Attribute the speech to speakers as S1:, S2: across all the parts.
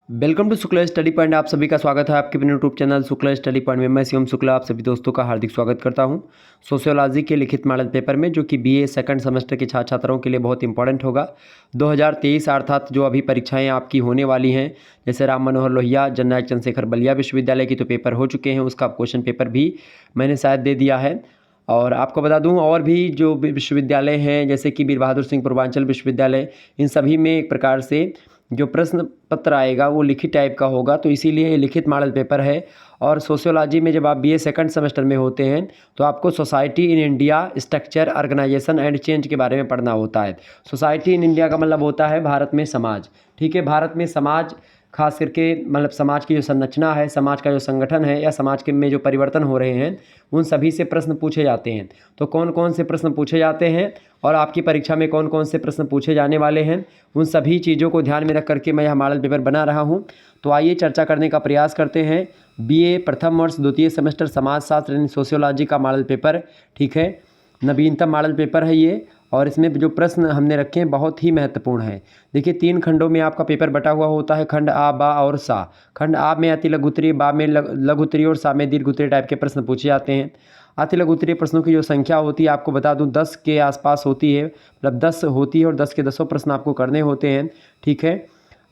S1: Welcome to Shukla study point. आप सभी का स्वागत है आपके अपने YouTube channel Shukla study point में। मैं शिवम शुक्ला आप सभी दोस्तों का हार्दिक स्वागत करता हूं सोशियोलॉजी के लिखित मॉडल पेपर में, जो कि बीए सेकंड सेमेस्टर के छात्र छात्राओं के लिए बहुत इंपॉर्टेंट होगा। 2023 अर्थात जो अभी परीक्षाएं आपकी होने वाली हैं, जैसे राम मनोहर लोहिया, जननायक चंद्रशेखर बलिया विश्वविद्यालय की तो पेपर हो चुके हैं, उसका क्वेश्चन पेपर भी मैंने शायद दे दिया है। और आपको बता दूं, और भी जो विश्वविद्यालय हैं जैसे कि वीर बहादुर सिंह पूर्वांचल विश्वविद्यालय, इन सभी में एक प्रकार से जो प्रश्न पत्र आएगा वो लिखित टाइप का होगा, तो इसीलिए ये लिखित मॉडल पेपर है। और सोशियोलॉजी में जब आप बीए सेकंड सेमेस्टर में होते हैं तो आपको society in India, structure, organisation and change के बारे में पढ़ना होता है। सोसाइटी इन इंडिया का मतलब होता है भारत में समाज। ठीक है, भारत में समाज खास करके मतलब समाज की जो संरचना है, समाज का जो संगठन है या समाज के में जो परिवर्तन हो रहे हैं, उन सभी से प्रश्न पूछे जाते हैं। तो कौन कौन से प्रश्न पूछे जाते हैं और आपकी परीक्षा में कौन कौन से प्रश्न पूछे जाने वाले हैं, उन सभी चीज़ों को ध्यान में रख करके मैं यह मॉडल पेपर बना रहा हूं। तो आइए चर्चा करने का प्रयास करते हैं। बीए प्रथम वर्ष द्वितीय सेमेस्टर समाजशास्त्र यानी सोशियोलॉजी का मॉडल पेपर, ठीक है, नवीनतम मॉडल पेपर है ये। और इसमें जो प्रश्न हमने रखे हैं बहुत ही महत्वपूर्ण है। देखिए, 3 खंडों में आपका पेपर बटा हुआ होता है, खंड आ, बा और सा। खंड आ में अति लघु उत्तरीय, बा में लघु उत्तरीय और सा में दीर्घ उत्तरीय टाइप के प्रश्न पूछे जाते हैं। अति लघु उत्तरीय प्रश्नों की जो संख्या होती है आपको बता दूं 10 के आसपास होती है, मतलब 10 होती है और 10 के 10 प्रश्न आपको करने होते हैं, ठीक है।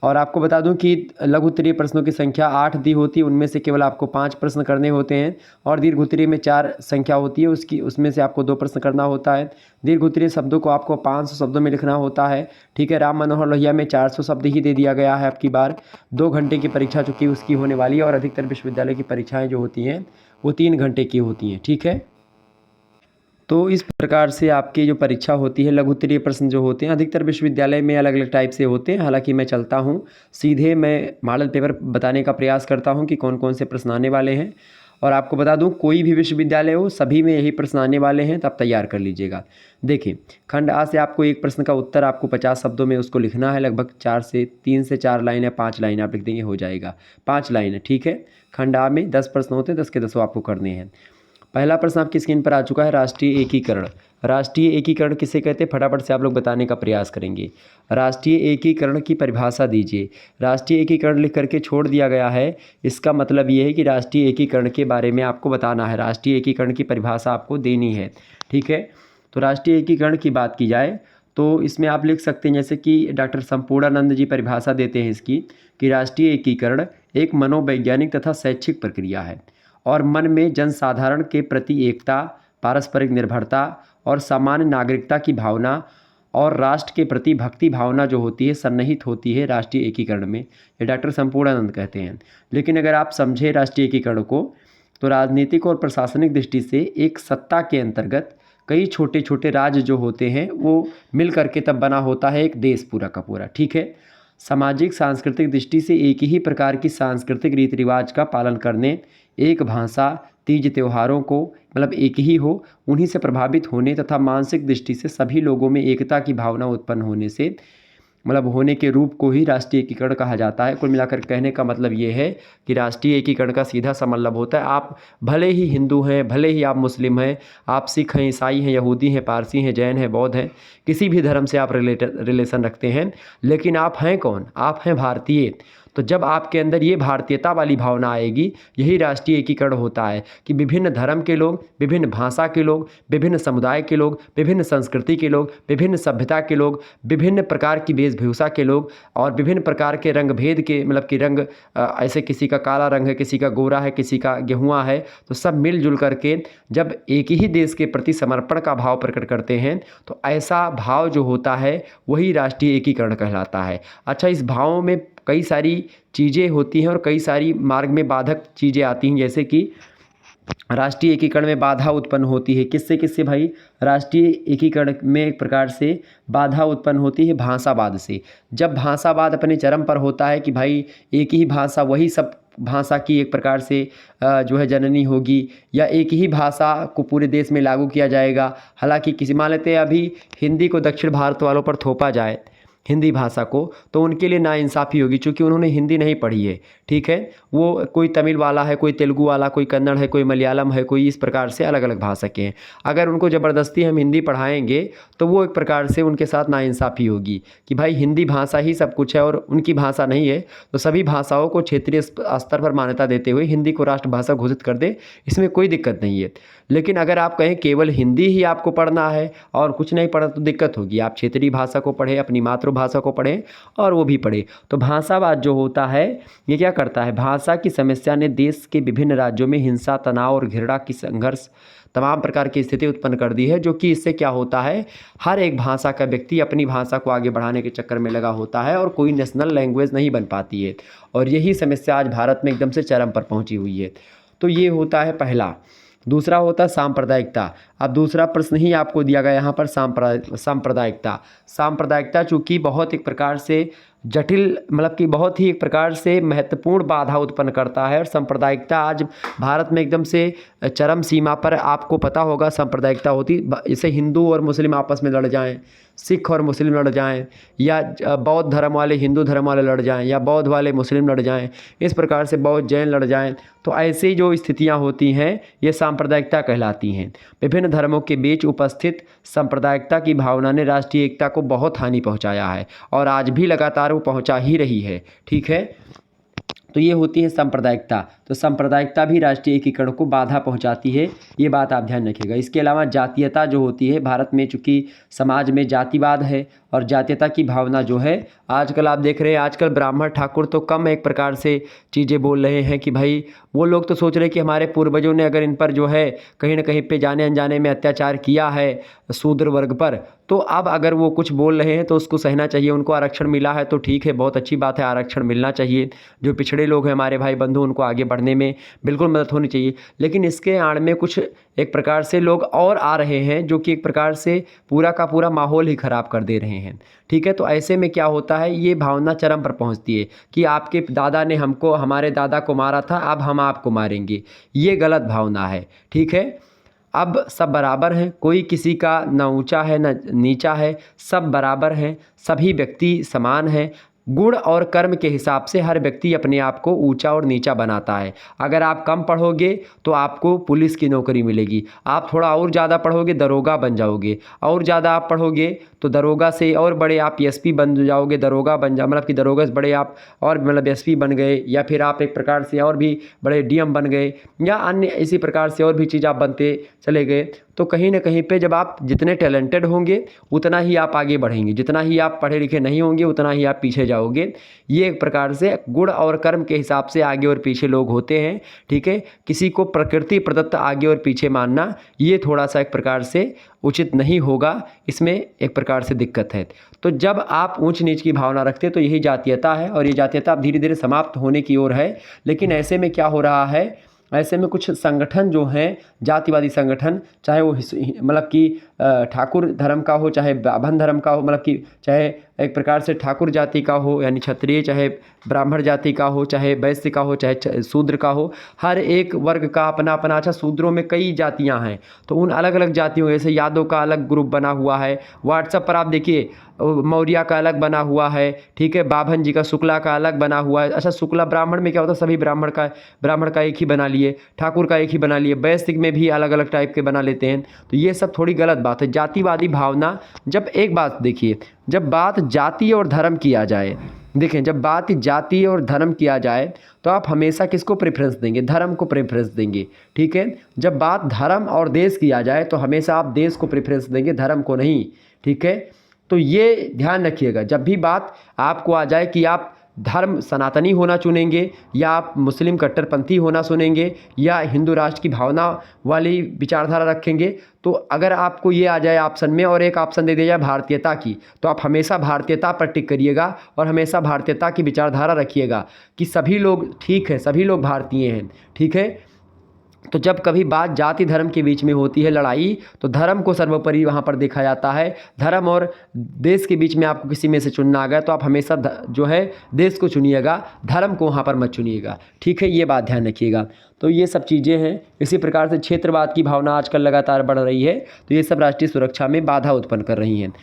S1: और आपको बता दूं कि लघु उत्तरीय प्रश्नों की संख्या 8 दी होती है, उनमें से केवल आपको 5 प्रश्न करने होते हैं। और दीर्घ उत्तरीय में 4 संख्या होती है, उसमें से आपको 2 प्रश्न करना होता है। दीर्घ उत्तरीय शब्दों को आपको 500 शब्दों में लिखना होता है, ठीक है। राम मनोहर लोहिया में 400 शब्द ही दे दिया गया है आपकी बार। 2 घंटे की परीक्षा चूँकि उसकी होने वाली है और अधिकतर विश्वविद्यालय की परीक्षाएँ जो होती हैं वो 3 घंटे की होती हैं, ठीक है। तो इस प्रकार से आपकी जो परीक्षा होती है, लघु उत्तरीय प्रश्न जो होते हैं अधिकतर विश्वविद्यालय में अलग अलग टाइप से होते हैं। हालांकि मैं चलता हूं सीधे, मैं मॉडल पेपर बताने का प्रयास करता हूं कि कौन कौन से प्रश्न आने वाले हैं। और आपको बता दूं, कोई भी विश्वविद्यालय हो सभी में यही प्रश्न आने वाले हैं, तो आप तैयार कर लीजिएगा। देखिए, खंड आ से आपको एक प्रश्न का उत्तर आपको 50 शब्दों में उसको लिखना है। लगभग 3 से 4 लाइन या 5 लाइन आप लिख देंगे, हो जाएगा। 5 लाइन है, ठीक है। खंड आ में 10 प्रश्न होते हैं, 10 के 10 आपको करने हैं। पहला प्रश्न आपकी स्क्रीन पर आ चुका है, राष्ट्रीय एकीकरण। राष्ट्रीय एकीकरण किसे कहते हैं, फटाफट से आप लोग बताने का प्रयास करेंगे। राष्ट्रीय एकीकरण की परिभाषा दीजिए। राष्ट्रीय एकीकरण लिख करके छोड़ दिया गया है, इसका मतलब ये है कि राष्ट्रीय एकीकरण के बारे में आपको बताना है, राष्ट्रीय एकीकरण की परिभाषा आपको देनी है, ठीक है। तो राष्ट्रीय एकीकरण की बात की जाए तो इसमें आप लिख सकते हैं, जैसे कि डॉक्टर संपूर्णानंद जी परिभाषा देते हैं इसकी, कि राष्ट्रीय एकीकरण एक मनोवैज्ञानिक तथा शैक्षिक प्रक्रिया है और मन में जनसाधारण के प्रति एकता, पारस्परिक निर्भरता और सामान्य नागरिकता की भावना और राष्ट्र के प्रति भक्ति भावना जो होती है सन्निहित होती है राष्ट्रीय एकीकरण में, ये डॉक्टर संपूर्णानंद कहते हैं। लेकिन अगर आप समझे राष्ट्रीय एकीकरण को, तो राजनीतिक और प्रशासनिक दृष्टि से एक सत्ता के अंतर्गत कई छोटे छोटे राज्य जो होते हैं वो मिल करके तब बना होता है एक देश पूरा का पूरा, ठीक है। सामाजिक सांस्कृतिक दृष्टि से एक ही प्रकार की सांस्कृतिक रीति रिवाज का पालन करने, एक भाषा, तीज त्योहारों को मतलब एक ही हो, उन्हीं से प्रभावित होने तथा मानसिक दृष्टि से सभी लोगों में एकता की भावना उत्पन्न होने से मतलब होने के रूप को ही राष्ट्रीय एकीकरण कहा जाता है। कुल मिलाकर कहने का मतलब ये है कि राष्ट्रीय एकीकरण का सीधा सा मतलब होता है, आप भले ही हिंदू हैं, भले ही आप मुस्लिम हैं, आप सिख हैं, ईसाई हैं, यहूदी हैं, पारसी हैं, जैन हैं, बौद्ध हैं, किसी भी धर्म से आप रिलेशन रखते हैं, लेकिन आप हैं कौन, आप हैं भारतीय। तो जब आपके अंदर ये भारतीयता वाली भावना आएगी, यही राष्ट्रीय एकीकरण होता है कि विभिन्न धर्म के लोग, विभिन्न भाषा के लोग, विभिन्न समुदाय के लोग, विभिन्न संस्कृति के लोग, विभिन्न सभ्यता के लोग, विभिन्न प्रकार की वेशभूषा के लोग और विभिन्न प्रकार के रंग भेद के मतलब कि रंग ऐसे किसी का काला रंग है, किसी का गोरा है, किसी का गेहुआ है, तो सब मिलजुल करके जब एक ही देश के प्रति समर्पण का भाव प्रकट करते हैं, तो ऐसा भाव जो होता है वही राष्ट्रीय एकीकरण कहलाता है। अच्छा, इस भाव में कई सारी चीज़ें होती हैं और कई सारी मार्ग में बाधक चीज़ें आती हैं, जैसे कि राष्ट्रीय एकीकरण में बाधा उत्पन्न होती है। किससे किससे भाई, राष्ट्रीय एकीकरण में एक प्रकार से बाधा उत्पन्न होती है भाषावाद से। जब भाषावाद अपने चरम पर होता है कि भाई एक ही भाषा, वही सब भाषा की एक प्रकार से जो है जननी होगी, या एक ही भाषा को पूरे देश में लागू किया जाएगा। हालांकि किसी मान लेते हैं अभी हिंदी को दक्षिण भारत वालों पर थोपा जाए, हिंदी भाषा को, तो उनके लिए नाइंसाफ़ी होगी, चूँकि उन्होंने हिंदी नहीं पढ़ी है। ठीक है, वो कोई तमिल वाला है, कोई तेलुगु वाला, कोई कन्नड़ है, कोई मलयालम है, कोई इस प्रकार से अलग अलग भाषा के हैं। अगर उनको ज़बरदस्ती हम हिंदी पढ़ाएंगे तो वो एक प्रकार से उनके साथ नाइंसाफ़ी होगी कि भाई हिंदी भाषा ही सब कुछ है और उनकी भाषा नहीं है। तो सभी भाषाओं को क्षेत्रीय स्तर पर मान्यता देते हुए हिंदी को राष्ट्रभाषा घोषित कर दे, इसमें कोई दिक्कत नहीं है। लेकिन अगर आप कहें केवल हिंदी ही आपको पढ़ना है और कुछ नहीं पढ़ा तो दिक्कत होगी। आप क्षेत्रीय भाषा को पढ़ें, अपनी मातृभाषा को पढ़ें और वो भी पढ़ें। तो भाषावाद जो होता है ये क्या करता है, भाषा की समस्या ने देश के विभिन्न राज्यों में हिंसा, तनाव और घृणा की संघर्ष, तमाम प्रकार की स्थिति उत्पन्न कर दी है। जो कि इससे क्या होता है, हर एक भाषा का व्यक्ति अपनी भाषा को आगे बढ़ाने के चक्कर में लगा होता है और कोई नेशनल लैंग्वेज नहीं बन पाती है। और यही समस्या आज भारत में एकदम से चरम पर पहुंची हुई है। तो ये होता है पहला। दूसरा होता है सांप्रदायिकता। अब दूसरा प्रश्न ही आपको दिया गया यहाँ पर सांप्रदायिकता। सांप्रदायिकता चूँकि बहुत एक प्रकार से जटिल, मतलब कि बहुत ही एक प्रकार से महत्वपूर्ण बाधा उत्पन्न करता है। और सांप्रदायिकता आज भारत में एकदम से चरम सीमा पर, आपको पता होगा सांप्रदायिकता होती, जैसे हिंदू और मुस्लिम आपस में लड़ जाएं, सिख और मुस्लिम लड़ जाएं, या बौद्ध धर्म वाले हिंदू धर्म वाले लड़ जाएं, या बौद्ध वाले मुस्लिम लड़ जाएं, इस प्रकार से बौद्ध जैन लड़ जाएं। तो ऐसी जो स्थितियां होती हैं ये सांप्रदायिकता कहलाती हैं। विभिन्न धर्मों के बीच उपस्थित सांप्रदायिकता की भावना ने राष्ट्रीय एकता को बहुत हानि पहुंचाया है और आज भी लगातार वो पहुंचा ही रही है। ठीक है, तो ये होती है सांप्रदायिकता। तो सांप्रदायिकता भी राष्ट्रीय एकीकरण को बाधा पहुंचाती है, ये बात आप ध्यान रखिएगा। इसके अलावा जातीयता जो होती है, भारत में चूँकि समाज में जातिवाद है और जातीयता की भावना जो है, आजकल आप देख रहे हैं, आजकल ब्राह्मण ठाकुर तो कम एक प्रकार से चीज़ें बोल रहे हैं कि भाई वो लोग तो सोच रहे हैं कि हमारे पूर्वजों ने अगर इन पर जो है कहीं ना कहीं पे जाने अनजाने में अत्याचार किया है शूद्र वर्ग पर, तो अब अगर वो कुछ बोल रहे हैं तो उसको सहना चाहिए। उनको आरक्षण मिला है तो ठीक है, बहुत अच्छी बात है, आरक्षण मिलना चाहिए। जो पिछड़े लोग हैं हमारे भाई बंधु, उनको आगे बढ़ने में बिल्कुल मदद होनी चाहिए। लेकिन इसके आड़ में कुछ एक प्रकार से लोग और आ रहे हैं जो कि एक प्रकार से पूरा का पूरा माहौल ही ख़राब कर दे रहे हैं। ठीक है, तो ऐसे में क्या होता है, ये भावना चरम पर पहुंचती है कि आपके दादा ने हमको, हमारे दादा को मारा था, अब हम आपको मारेंगे। ये गलत भावना है। ठीक है, अब सब बराबर हैं, कोई किसी का ना ऊंचा है ना नीचा है, सब बराबर हैं, सभी व्यक्ति समान हैं। गुण और कर्म के हिसाब से हर व्यक्ति अपने आप को ऊंचा और नीचा बनाता है। अगर आप कम पढ़ोगे तो आपको पुलिस की नौकरी मिलेगी, आप थोड़ा और ज़्यादा पढ़ोगे दरोगा बन जाओगे, और ज़्यादा आप पढ़ोगे तो दरोगा से और बड़े आप एसपी बन जाओगे, दरोगा बन जा मतलब कि दरोगा से बड़े आप और मतलब एसपी बन गए, या फिर आप एक प्रकार से और भी बड़े डीएम बन गए, या अन्य इसी प्रकार से और भी चीज़ आप बनते चले गए। तो कहीं ना कहीं पे जब आप जितने टैलेंटेड होंगे उतना ही आप आगे बढ़ेंगे, जितना ही आप पढ़े लिखे नहीं होंगे उतना ही आप पीछे जाओगे। ये एक प्रकार से गुण और कर्म के हिसाब से आगे और पीछे लोग होते हैं। ठीक है, किसी को प्रकृति प्रदत्त आगे और पीछे मानना ये थोड़ा सा एक प्रकार से उचित नहीं होगा, इसमें एक प्रकार से दिक्कत है। तो जब आप ऊंच नीच की भावना रखते हैं तो यही जातीयता है, और ये जातीयता अब धीरे धीरे समाप्त होने की ओर है। लेकिन ऐसे में क्या हो रहा है, ऐसे में कुछ संगठन जो हैं जातिवादी संगठन, चाहे वो मतलब कि ठाकुर धर्म का हो, चाहे ब्राह्मण धर्म का हो, मतलब कि चाहे एक प्रकार से ठाकुर जाति का हो यानी क्षत्रिय, चाहे ब्राह्मण जाति का हो, चाहे वैश्य का हो, चाहे शूद्र का हो, हर एक वर्ग का अपना अपना, अच्छा शूद्रों में कई जातियां हैं तो उन अलग अलग जातियों, जैसे यादव का अलग ग्रुप बना हुआ है, व्हाट्सएप पर आप देखिए मौर्य का अलग बना हुआ है। ठीक है, बाभन जी का, शुक्ला का अलग बना हुआ है। अच्छा, शुक्ला ब्राह्मण में क्या होता है, सभी ब्राह्मण का एक ही बना लिए, ठाकुर का एक ही बना लिए, वैश्य में भी अलग अलग टाइप के बना लेते हैं। तो ये सब थोड़ी गलत बात है। जातिवादी भावना, जब एक बात देखिए, जब बात जाति और धर्म किया जाए, देखें जब बात जाति और धर्म किया जाए तो आप हमेशा किसको प्रेफरेंस देंगे, धर्म को प्रेफरेंस देंगे। ठीक है, जब बात धर्म और देश किया जाए तो हमेशा आप देश को प्रेफरेंस देंगे, धर्म को नहीं। ठीक है, तो ये ध्यान रखिएगा, जब भी बात आपको आ जाए कि आप धर्म सनातनी होना चुनेंगे या आप मुस्लिम कट्टरपंथी होना चुनेंगे या हिंदू राष्ट्र की भावना वाली विचारधारा रखेंगे, तो अगर आपको ये आ जाए ऑप्शन में और एक ऑप्शन दे दिया जाए भारतीयता की, तो आप हमेशा भारतीयता पर टिक करिएगा और हमेशा भारतीयता की विचारधारा रखिएगा कि सभी लोग ठीक है, सभी लोग भारतीय हैं। ठीक है, तो जब कभी बात जाति धर्म के बीच में होती है लड़ाई, तो धर्म को सर्वोपरि वहाँ पर देखा जाता है। धर्म और देश के बीच में आपको किसी में से चुनना आ गया तो आप हमेशा जो है देश को चुनिएगा, धर्म को वहाँ पर मत चुनिएगा। ठीक है, ये बात ध्यान रखिएगा। तो ये सब चीज़ें हैं। इसी प्रकार से क्षेत्रवाद की भावना आजकल लगातार बढ़ रही है, तो ये सब राष्ट्रीय सुरक्षा में बाधा उत्पन्न कर रही हैं।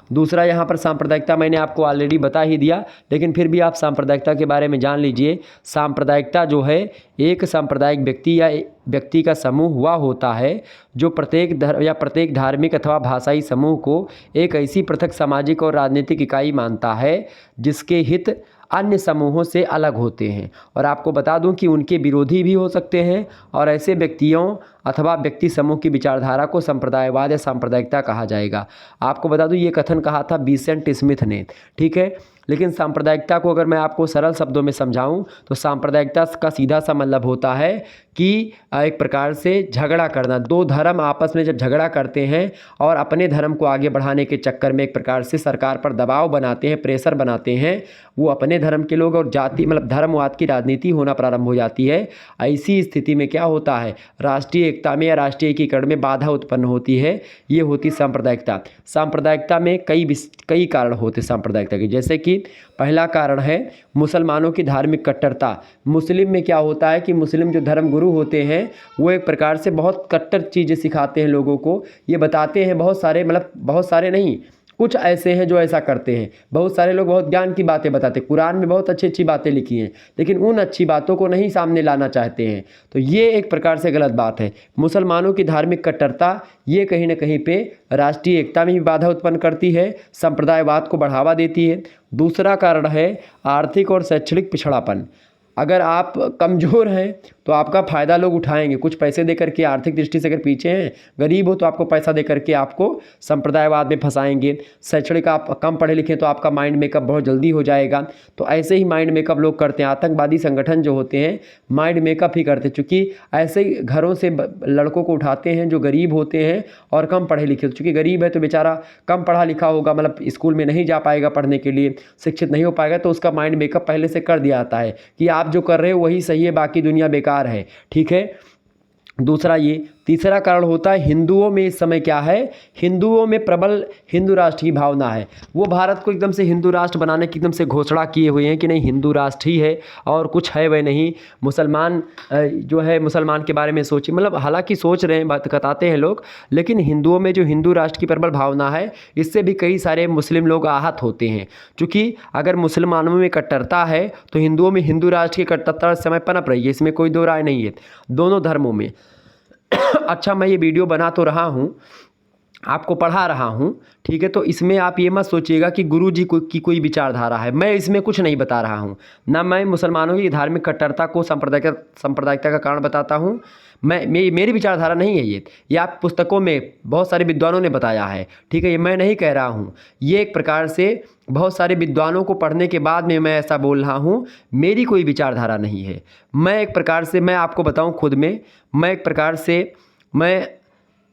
S1: दूसरा यहाँ पर सांप्रदायिकता मैंने आपको ऑलरेडी बता ही दिया, लेकिन फिर भी आप सांप्रदायिकता के बारे में जान लीजिए। सांप्रदायिकता जो है एक सांप्रदायिक व्यक्ति या व्यक्ति का समूह हुआ होता है जो प्रत्येक धर्म या प्रत्येक धार्मिक अथवा भाषाई समूह को एक ऐसी पृथक सामाजिक और राजनीतिक इकाई मानता है जिसके हित अन्य समूहों से अलग होते हैं। और आपको बता दूं कि उनके विरोधी भी हो सकते हैं, और ऐसे व्यक्तियों अथवा व्यक्ति समूह की विचारधारा को संप्रदायवाद या सांप्रदायिकता कहा जाएगा। आपको बता दूं ये कथन कहा था विंसेंट स्मिथ ने, ठीक है। लेकिन सांप्रदायिकता को अगर मैं आपको सरल शब्दों में समझाऊं तो सांप्रदायिकता का सीधा सा मतलब होता है कि एक प्रकार से झगड़ा करना। दो धर्म आपस में जब झगड़ा करते हैं और अपने धर्म को आगे बढ़ाने के चक्कर में एक प्रकार से सरकार पर दबाव बनाते हैं, प्रेशर बनाते हैं, वो अपने धर्म के लोग और जाति मतलब धर्मवाद की राजनीति होना प्रारंभ हो जाती है। ऐसी स्थिति में क्या होता है, राष्ट्रीय एकता में या राष्ट्रीय एकीकरण में बाधा उत्पन्न होती है। ये होती सांप्रदायिकता। सांप्रदायिकता में कई कारण होते सांप्रदायिकता के, जैसे कि पहला कारण है मुसलमानों की धार्मिक कट्टरता। मुस्लिम में क्या होता है कि मुस्लिम जो धर्म गुरु होते हैं वो एक प्रकार से बहुत कट्टर चीज़ें सिखाते हैं लोगों को। ये बताते हैं बहुत सारे, मतलब बहुत सारे नहीं, कुछ ऐसे हैं जो ऐसा करते हैं। बहुत सारे लोग बहुत ज्ञान की बातें बताते हैं, कुरान में बहुत अच्छी अच्छी बातें लिखी हैं, लेकिन उन अच्छी बातों को नहीं सामने लाना चाहते हैं। तो ये एक प्रकार से गलत बात है। मुसलमानों की धार्मिक कट्टरता ये कहीं ना कहीं पे राष्ट्रीय एकता में भी बाधा उत्पन्न करती है, संप्रदायवाद को बढ़ावा देती है। दूसरा कारण है आर्थिक और शैक्षणिक पिछड़ापन। अगर आप कमज़ोर हैं तो आपका फ़ायदा लोग उठाएंगे, कुछ पैसे दे करके। आर्थिक दृष्टि से अगर पीछे हैं, गरीब हो, तो आपको पैसा दे करके आपको संप्रदायवाद में फंसाएंगे। शैक्षणिक आप कम पढ़े लिखे तो आपका माइंड मेकअप बहुत जल्दी हो जाएगा। तो ऐसे ही माइंड मेकअप लोग करते हैं। आतंकवादी संगठन जो होते हैं माइंड मेकअप ही करते हैं, चूँकि ऐसे घरों से लड़कों को उठाते हैं जो गरीब होते हैं और कम पढ़े लिखे। चूँकि गरीब है तो बेचारा कम पढ़ा लिखा होगा, मतलब स्कूल में नहीं जा पाएगा पढ़ने के लिए, शिक्षित नहीं हो पाएगा, तो उसका माइंड मेकअप पहले से कर दिया जाता है कि आप जो कर रहे हो वही सही है, बाकी दुनिया बेकार है, ठीक है। दूसरा ये। तीसरा कारण होता है हिंदुओं में इस समय क्या है, हिंदुओं में प्रबल हिंदू राष्ट्र की भावना है। वो भारत को एकदम से हिंदू राष्ट्र बनाने की एकदम से घोषणा किए हुए हैं कि नहीं हिंदू राष्ट्र ही है और कुछ है वह नहीं। मुसलमान जो है मुसलमान के बारे में सोचिए, मतलब हालांकि सोच रहे हैं, बात बताते हैं लोग, लेकिन हिंदुओं में जो हिंदू राष्ट्र की प्रबल भावना है इससे भी कई सारे मुस्लिम लोग आहत होते हैं। क्योंकि अगर मुसलमानों में कट्टरता है तो हिंदुओं में हिंदू राष्ट्र की कट्टरता इस समय पनप रही है, इसमें कोई दो राय नहीं है, दोनों धर्मों में। अच्छा, मैं ये वीडियो बना तो रहा हूँ, आपको पढ़ा रहा हूँ, ठीक है। तो इसमें आप ये मत सोचिएगा कि गुरु जी की कोई विचारधारा है। मैं इसमें कुछ नहीं बता रहा हूँ, ना मैं मुसलमानों की धार्मिक कट्टरता को सांप्रदायिकता का कारण बताता हूँ। मेरी विचारधारा नहीं है ये आप पुस्तकों में बहुत सारे विद्वानों ने बताया है, ठीक है। ये मैं नहीं कह रहा हूँ, ये एक प्रकार से बहुत सारे विद्वानों को पढ़ने के बाद में मैं ऐसा बोल रहा हूँ। मेरी कोई विचारधारा नहीं है। मैं एक प्रकार से, मैं आपको बताऊँ खुद में, मैं एक प्रकार से, मैं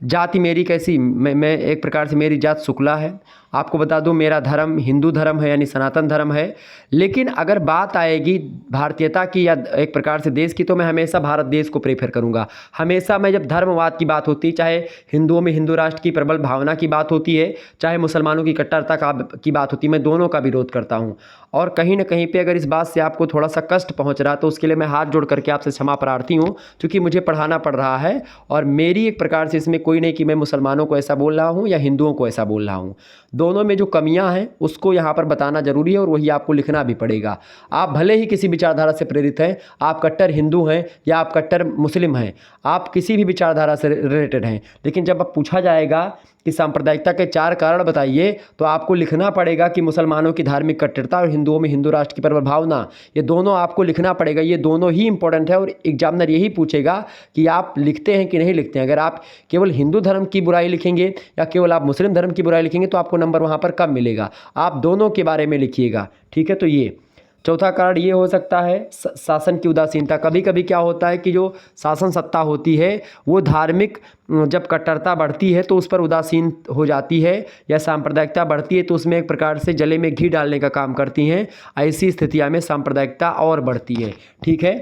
S1: जाति मेरी कैसी, मैं एक प्रकार से मेरी जात शुक्ला है। आपको बता दूं मेरा धर्म हिंदू धर्म है, यानी सनातन धर्म है। लेकिन अगर बात आएगी भारतीयता की या एक प्रकार से देश की, तो मैं हमेशा भारत देश को प्रेफर करूंगा। हमेशा मैं, जब धर्मवाद की बात होती है, चाहे हिंदुओं में हिंदू राष्ट्र की प्रबल भावना की बात होती है, चाहे मुसलमानों की कट्टरता की बात होती है, मैं दोनों का विरोध करता हूँ। और कहीं ना कहीं पे अगर इस बात से आपको थोड़ा सा कष्ट पहुँच रहा तो उसके लिए मैं हाथ जोड़ करके आपसे क्षमा प्रार्थी हूँ, क्योंकि मुझे पढ़ाना पड़ रहा है और मेरी एक प्रकार से इसमें कोई नहीं कि मैं मुसलमानों को ऐसा बोल रहा हूँ या हिंदुओं को ऐसा बोल रहा हूँ। दोनों में जो कमियां हैं उसको यहाँ पर बताना जरूरी है और वही आपको लिखना भी पड़ेगा। आप भले ही किसी विचारधारा से प्रेरित हैं, आप कट्टर हिंदू हैं या आप कट्टर मुस्लिम हैं, आप किसी भी विचारधारा से रिलेटेड हैं, लेकिन जब अब पूछा जाएगा कि सांप्रदायिकता के 4 कारण बताइए, तो आपको लिखना पड़ेगा कि मुसलमानों की धार्मिक कट्टरता और हिंदुओं में हिंदू राष्ट्र की प्रबल भावना, ये दोनों आपको लिखना पड़ेगा। ये दोनों ही इंपॉर्टेंट है और एग्जामिनर यही पूछेगा कि आप लिखते हैं कि नहीं लिखते हैं। अगर आप केवल हिंदू धर्म की बुराई लिखेंगे या केवल आप मुस्लिम धर्म की बुराई लिखेंगे तो आपको नंबर वहाँ पर कम मिलेगा। आप दोनों के बारे में लिखिएगा, ठीक है। तो ये चौथा कारण ये हो सकता है शासन की उदासीनता। कभी कभी क्या होता है कि जो शासन सत्ता होती है वो धार्मिक, जब कट्टरता बढ़ती है तो उस पर उदासीन हो जाती है, या सांप्रदायिकता बढ़ती है तो उसमें एक प्रकार से जले में घी डालने का काम करती हैं। ऐसी स्थितियां में सांप्रदायिकता और बढ़ती है, ठीक है।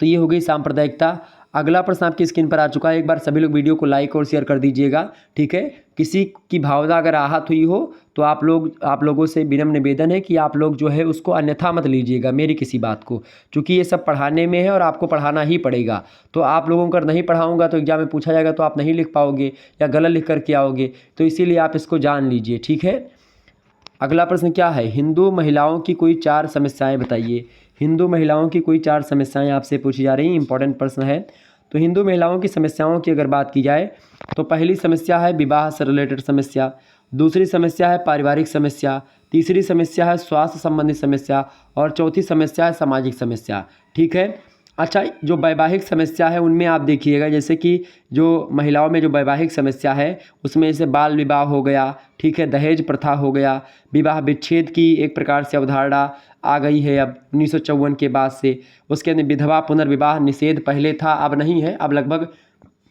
S1: तो ये हो गई सांप्रदायिकता। अगला प्रश्न आपकी स्क्रीन पर आ चुका है। एक बार सभी लोग वीडियो को लाइक और शेयर कर दीजिएगा, ठीक है। किसी की भावना अगर आहत हुई हो तो आप लोगों से विनम्र निवेदन है कि आप लोग जो है उसको अन्यथा मत लीजिएगा मेरी किसी बात को, क्योंकि ये सब पढ़ाने में है और आपको पढ़ाना ही पड़ेगा। तो आप लोगों को अगर नहीं पढ़ाऊँगा तो एग्जाम में पूछा जाएगा तो आप नहीं लिख पाओगे या गलत लिख करके आओगे, तो इसीलिए आप इसको जान लीजिए, ठीक है। अगला प्रश्न क्या है, हिंदू महिलाओं की कोई 4 समस्याएं बताइए। हिंदू महिलाओं की कोई 4 समस्याएं आपसे पूछी जा रही हैं, इंपॉर्टेंट प्रश्न है। तो हिंदू महिलाओं की समस्याओं की अगर बात की जाए तो पहली समस्या है विवाह से रिलेटेड समस्या, दूसरी समस्या है पारिवारिक समस्या, तीसरी समस्या है स्वास्थ्य संबंधी समस्या और चौथी समस्या है सामाजिक समस्या, ठीक है। अच्छा, जो वैवाहिक समस्या है उनमें आप देखिएगा, जैसे कि जो महिलाओं में जो वैवाहिक समस्या है उसमें जैसे बाल विवाह हो गया, ठीक है, दहेज प्रथा हो गया, विवाह विच्छेद की एक प्रकार से अवधारणा आ गई है अब 1954 के बाद से। उसके अंदर विधवा पुनर्विवाह निषेध पहले था, अब नहीं है। अब लगभग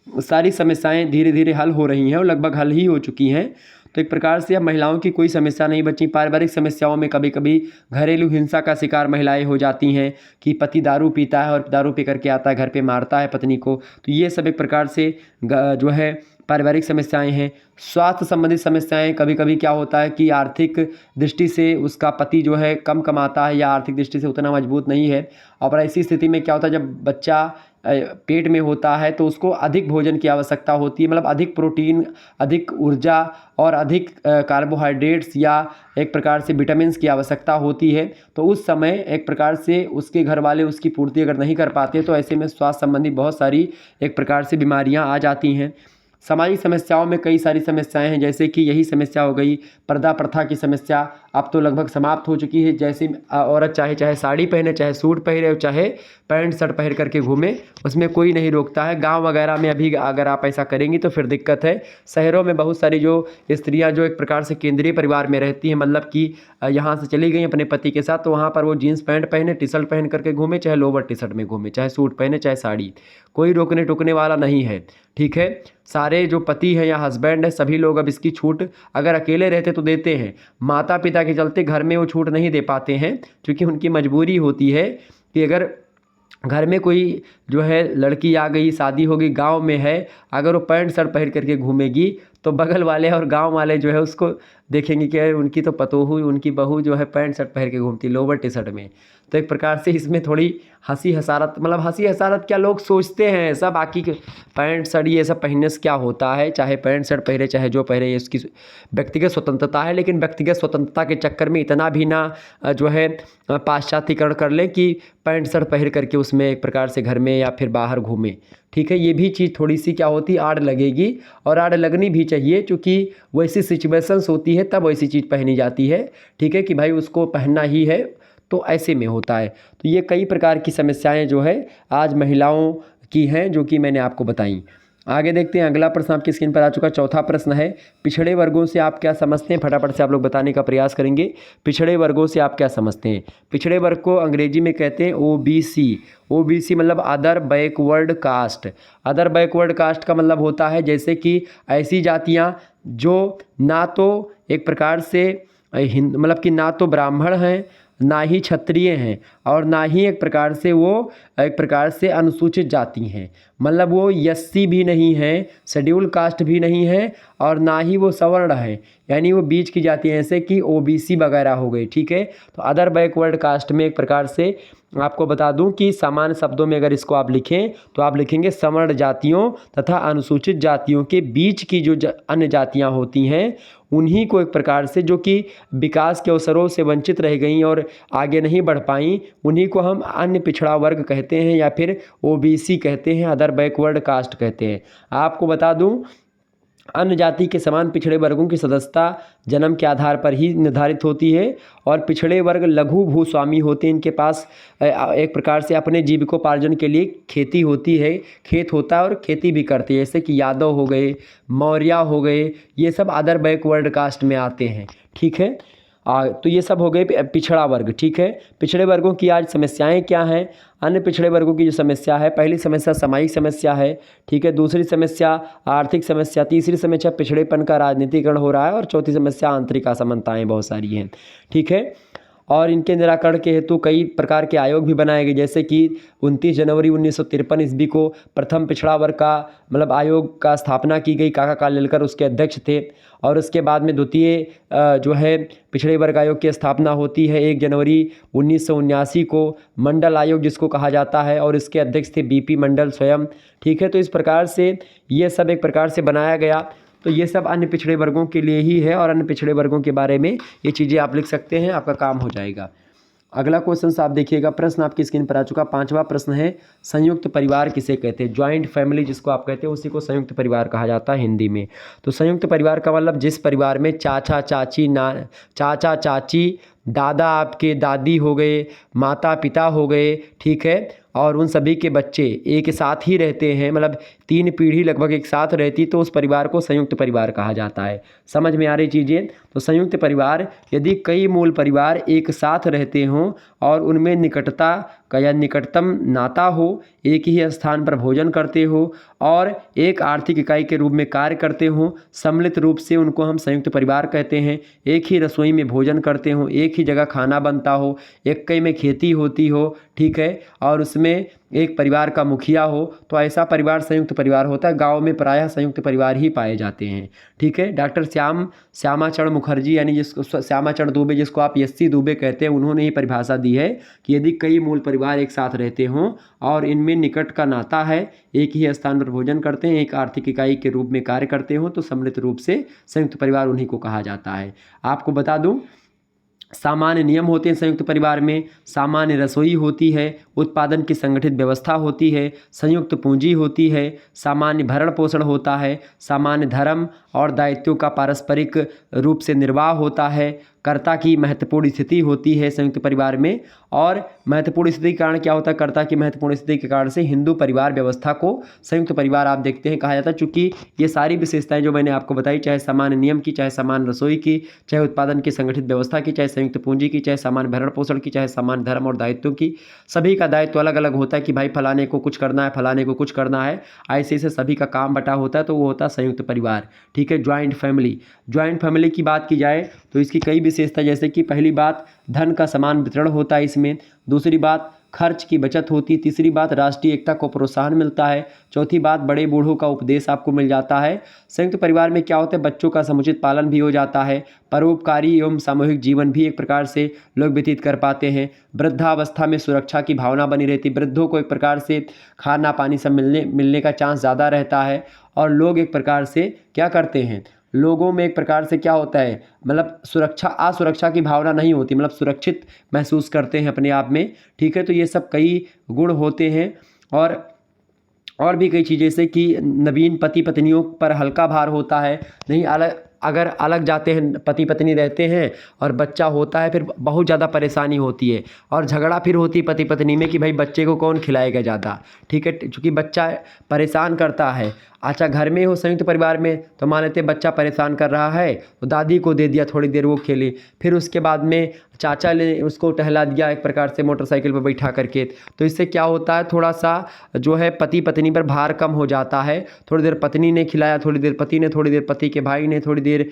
S1: सारी समस्याएं धीरे धीरे हल हो रही हैं और लगभग हल ही हो चुकी हैं। तो एक प्रकार से अब महिलाओं की कोई समस्या नहीं बची। पारिवारिक समस्याओं में कभी कभी घरेलू हिंसा का शिकार महिलाएं हो जाती हैं कि पति दारू पीता है और दारू पी करके आता है घर पे मारता है पत्नी को, तो ये सब एक प्रकार से जो है पारिवारिक समस्याएं हैं। स्वास्थ्य संबंधित समस्याएं, कभी कभी क्या होता है कि आर्थिक दृष्टि से उसका पति जो है कम कमाता है या आर्थिक दृष्टि से उतना मजबूत नहीं है, और ऐसी स्थिति में क्या होता है जब बच्चा पेट में होता है तो उसको अधिक भोजन की आवश्यकता होती है, मतलब अधिक प्रोटीन, अधिक ऊर्जा और अधिक कार्बोहाइड्रेट्स या एक प्रकार से विटामिन्स की आवश्यकता होती है। तो उस समय एक प्रकार से उसके घर वाले उसकी पूर्ति अगर नहीं कर पाते तो ऐसे में स्वास्थ्य संबंधी बहुत सारी एक प्रकार से बीमारियां आ जाती हैं। सामाजिक समस्याओं में कई सारी समस्याएं हैं, जैसे कि यही समस्या हो गई पर्दा प्रथा की समस्या, अब तो लगभग समाप्त हो चुकी है। जैसे औरत चाहे साड़ी पहने, चाहे सूट पहने, चाहे पैंट शर्ट पहन करके घूमे, उसमें कोई नहीं रोकता है। गांव वगैरह में अभी अगर आप ऐसा करेंगी तो फिर दिक्कत है। शहरों में बहुत सारी जो स्त्रियां जो एक प्रकार से केंद्रीय परिवार में रहती हैं, मतलब कि यहाँ से चली गई अपने पति के साथ, तो वहाँ पर वो जीन्स पैंट पहने, टी शर्ट पहन करके घूमे, चाहे लोअर टी शर्ट में घूमे, चाहे सूट पहने, चाहे साड़ी, कोई रोकने टोकने वाला नहीं है, ठीक है। सारे जो पति हैं या हस्बैंड है सभी लोग अब इसकी छूट अगर अकेले रहते तो देते हैं, माता पिता के चलते घर में वो छूट नहीं दे पाते हैं, क्योंकि उनकी मजबूरी होती है कि अगर घर में कोई जो है लड़की आ गई, शादी होगी, गांव में है, अगर वो पैंट शर्ट पहन करके घूमेगी तो बगल वाले और गांव वाले जो है उसको देखेंगे कि उनकी तो पतोहू, उनकी बहू जो है पैंट शर्ट पहन के घूमती, लोअर टी शर्ट में। तो एक प्रकार से इसमें थोड़ी हंसी हसारत, मतलब हंसी हसारत क्या लोग सोचते हैं ऐसा, बाकी पैंट शर्ट ये सब पहनने से क्या होता है, चाहे पैंट शर्ट पहने चाहे जो पहने, ये उसकी व्यक्तिगत स्वतंत्रता है। लेकिन व्यक्तिगत स्वतंत्रता के चक्कर में इतना भी ना जो है पाश्चात्यकरण कर लें कि पैंट शर्ट पहन करके उसमें एक प्रकार से घर में या फिर बाहर घूमें, ठीक है। ये भी चीज़ थोड़ी सी क्या होती है, आड़ लगेगी, और आड़ लगनी भी चाहिए, क्योंकि वैसी सिचुएशंस होती है तब वैसी चीज़ पहनी जाती है, ठीक है, कि भाई उसको पहनना ही है, तो ऐसे में होता है। तो ये कई प्रकार की समस्याएं जो है आज महिलाओं की हैं, जो कि मैंने आपको बताई। आगे देखते हैं, अगला प्रश्न आपकी स्क्रीन पर आ चुका। चौथा प्रश्न है, पिछड़े वर्गों से आप क्या समझते हैं? फटाफट से आप लोग बताने का प्रयास करेंगे। पिछड़े वर्गों से आप क्या समझते हैं? पिछड़े वर्ग को अंग्रेजी में कहते हैं ओबीसी। ओबीसी मतलब other backward caste. Other backward caste का मतलब होता है जैसे कि ऐसी जातियाँ जो ना तो एक प्रकार से मतलब कि ना तो ब्राह्मण हैं, ना ही क्षत्रिय हैं, और ना ही एक प्रकार से वो एक प्रकार से अनुसूचित जाति हैं, मतलब वो एससी भी नहीं है, शेड्यूल कास्ट भी नहीं है, और ना ही वो सवर्ण है, यानी वो बीच की जाति हैं, जैसे कि ओबीसी वगैरह हो गई, ठीक है। तो अदर बैकवर्ड कास्ट में एक प्रकार से आपको बता दूं कि सामान्य शब्दों में अगर इसको आप लिखें तो आप लिखेंगे सवर्ण जातियों तथा अनुसूचित जातियों के बीच की जो अन्य जातियां होती हैं, उन्हीं को एक प्रकार से जो कि विकास के अवसरों से वंचित रह गई और आगे नहीं बढ़ पाई, उन्हीं को हम अन्य पिछड़ा वर्ग कहते हैं या फिर ओबीसी कहते हैं, अदर बैकवर्ड कास्ट कहते हैं। आपको बता दूं अन्य जाति के समान पिछड़े वर्गों की सदस्यता जन्म के आधार पर ही निर्धारित होती है, और पिछड़े वर्ग लघु भूस्वामी होते हैं, इनके पास एक प्रकार से अपने जीविकोपार्जन के लिए खेती होती है, खेत होता है और खेती भी करते हैं, जैसे कि यादव हो गए, मौर्य हो गए, ये सब अदर बैकवर्ड कास्ट में आते हैं, ठीक है। तो ये सब हो गए पिछड़ा वर्ग, ठीक है। पिछड़े वर्गों की आज समस्याएं क्या हैं? अन्य पिछड़े वर्गों की जो समस्या है, पहली समस्या सामाजिक समस्या है, ठीक है, दूसरी समस्या आर्थिक समस्या, तीसरी समस्या पिछड़ेपन का राजनीतिकरण हो रहा है, और चौथी समस्या आंतरिक असमानताएं बहुत सारी हैं, ठीक है। और इनके निराकरण के हेतु कई प्रकार के आयोग भी बनाए गए, जैसे कि 29 जनवरी 1953 ईस्वी को प्रथम पिछड़ा वर्ग का मतलब आयोग का स्थापना की गई, काका कालेलकर उसके अध्यक्ष थे। और उसके बाद में द्वितीय जो है पिछड़े वर्ग आयोग की स्थापना होती है 1 जनवरी 1979 को, मंडल आयोग जिसको कहा जाता है, और इसके अध्यक्ष थे बीपी मंडल स्वयं। ठीक है, तो इस प्रकार से ये सब एक प्रकार से बनाया गया। तो ये सब अन्य पिछड़े वर्गों के लिए ही है, और अन्य पिछड़े वर्गों के बारे में ये चीज़ें आप लिख सकते हैं, आपका काम हो जाएगा। अगला क्वेश्चन आप देखिएगा, प्रश्न आपकी स्क्रीन पर आ चुका। 5वां प्रश्न है, संयुक्त परिवार किसे कहते हैं? ज्वाइंट फैमिली जिसको आप कहते हैं उसी को संयुक्त परिवार कहा जाता है हिंदी में। तो संयुक्त परिवार का मतलब जिस परिवार में चाचा चाची, दादा आपके दादी हो गए, माता पिता हो गए, ठीक है, और उन सभी के बच्चे एक साथ ही रहते हैं, मतलब 3 पीढ़ी लगभग एक साथ रहती, तो उस परिवार को संयुक्त परिवार कहा जाता है। समझ में आ रही चीज़ें? तो संयुक्त परिवार यदि कई मूल परिवार एक साथ रहते हों और उनमें निकटता का या निकटतम नाता हो, एक ही स्थान पर भोजन करते हो और एक आर्थिक इकाई के रूप में कार्य करते हो, सम्मिलित रूप से उनको हम संयुक्त परिवार कहते हैं। एक ही रसोई में भोजन करते हो, एक ही जगह खाना बनता हो, एक कई में खेती होती हो, ठीक है, और उसमें एक परिवार का मुखिया हो, तो ऐसा परिवार संयुक्त परिवार होता है। गांव में प्रायः संयुक्त परिवार ही पाए जाते हैं। ठीक है, डॉक्टर श्यामाचरण मुखर्जी यानी जिसको श्यामाचरण दुबे जिसको आप एससी दुबे कहते हैं, उन्होंने ये परिभाषा दी है कि यदि कई मूल परिवार एक साथ रहते हों और इनमें निकट का नाता है, एक ही स्थान पर भोजन करते हैं, एक आर्थिक इकाई के रूप में कार्य करते हो, तो सम्मिलित रूप से संयुक्त परिवार उन्हीं को कहा जाता है। आपको बता दूं, सामान्य नियम होते हैं संयुक्त परिवार में, सामान्य रसोई होती है, उत्पादन की संगठित व्यवस्था होती है, संयुक्त पूंजी होती है, सामान्य भरण पोषण होता है, सामान्य धर्म और दायित्वों का पारस्परिक रूप से निर्वाह होता है, कर्ता की महत्वपूर्ण स्थिति होती है संयुक्त परिवार में। और महत्वपूर्ण स्थिति के कारण क्या होता है? कर्ता की महत्वपूर्ण स्थिति के कारण से हिंदू परिवार व्यवस्था को संयुक्त परिवार आप देखते हैं कहा जाता है, चूँकि ये सारी विशेषताएं जो मैंने आपको बताई, चाहे सामान्य नियम की, चाहे सामान्य रसोई की, चाहे उत्पादन की संगठित व्यवस्था की, चाहे संयुक्त पूंजी की, चाहे सामान्य भरण पोषण की, चाहे सामान्य धर्म और दायित्वों की, सभी का दायित्व अलग अलग होता है कि भाई फलाने को कुछ करना है, फलाने को कुछ करना है, ऐसे ऐसे सभी का काम बटा होता है, तो वो होता है संयुक्त परिवार। ठीक है, ज्वाइंट फैमिली। ज्वाइंट फैमिली की बात की जाए तो इसकी कई विशेषता, जैसे कि पहली बात धन का समान वितरण होता है इसमें, दूसरी बात खर्च की बचत होती है, तीसरी बात राष्ट्रीय एकता को प्रोत्साहन मिलता है, चौथी बात बड़े बूढ़ों का उपदेश आपको मिल जाता है। संयुक्त परिवार में क्या होता है? बच्चों का समुचित पालन भी हो जाता है, परोपकारी एवं सामूहिक जीवन भी एक प्रकार से लोग व्यतीत कर पाते हैं, वृद्धावस्था में सुरक्षा की भावना बनी रहती है, वृद्धों को एक प्रकार से खाना पानी सब मिलने का चांस ज़्यादा रहता है, और लोग एक प्रकार से क्या करते हैं, लोगों में एक प्रकार से क्या होता है, मतलब असुरक्षा की भावना नहीं होती, मतलब सुरक्षित महसूस करते हैं अपने आप में। ठीक है, तो ये सब कई गुण होते हैं। और भी कई चीज़ें, जैसे कि नवीन पति पत्नियों पर हल्का भार होता है, नहीं अगर अलग जाते हैं, पति पत्नी रहते हैं और बच्चा होता है, फिर बहुत ज़्यादा परेशानी होती है, और झगड़ा फिर होती है पति पत्नी में कि भाई बच्चे को कौन खिलाएगा ज़्यादा। ठीक है, चूँकि बच्चा परेशान करता है। अच्छा, घर में हो संयुक्त परिवार में तो मान लेते बच्चा परेशान कर रहा है तो दादी को दे दिया, थोड़ी देर वो खेले, फिर उसके बाद में चाचा ने उसको टहला दिया एक प्रकार से मोटरसाइकिल पर बैठा करके, तो इससे क्या होता है, थोड़ा सा जो है पति पत्नी पर भार कम हो जाता है। थोड़ी देर पत्नी ने खिलाया, थोड़ी देर पति ने, थोड़ी देर पति के भाई ने, थोड़ी देर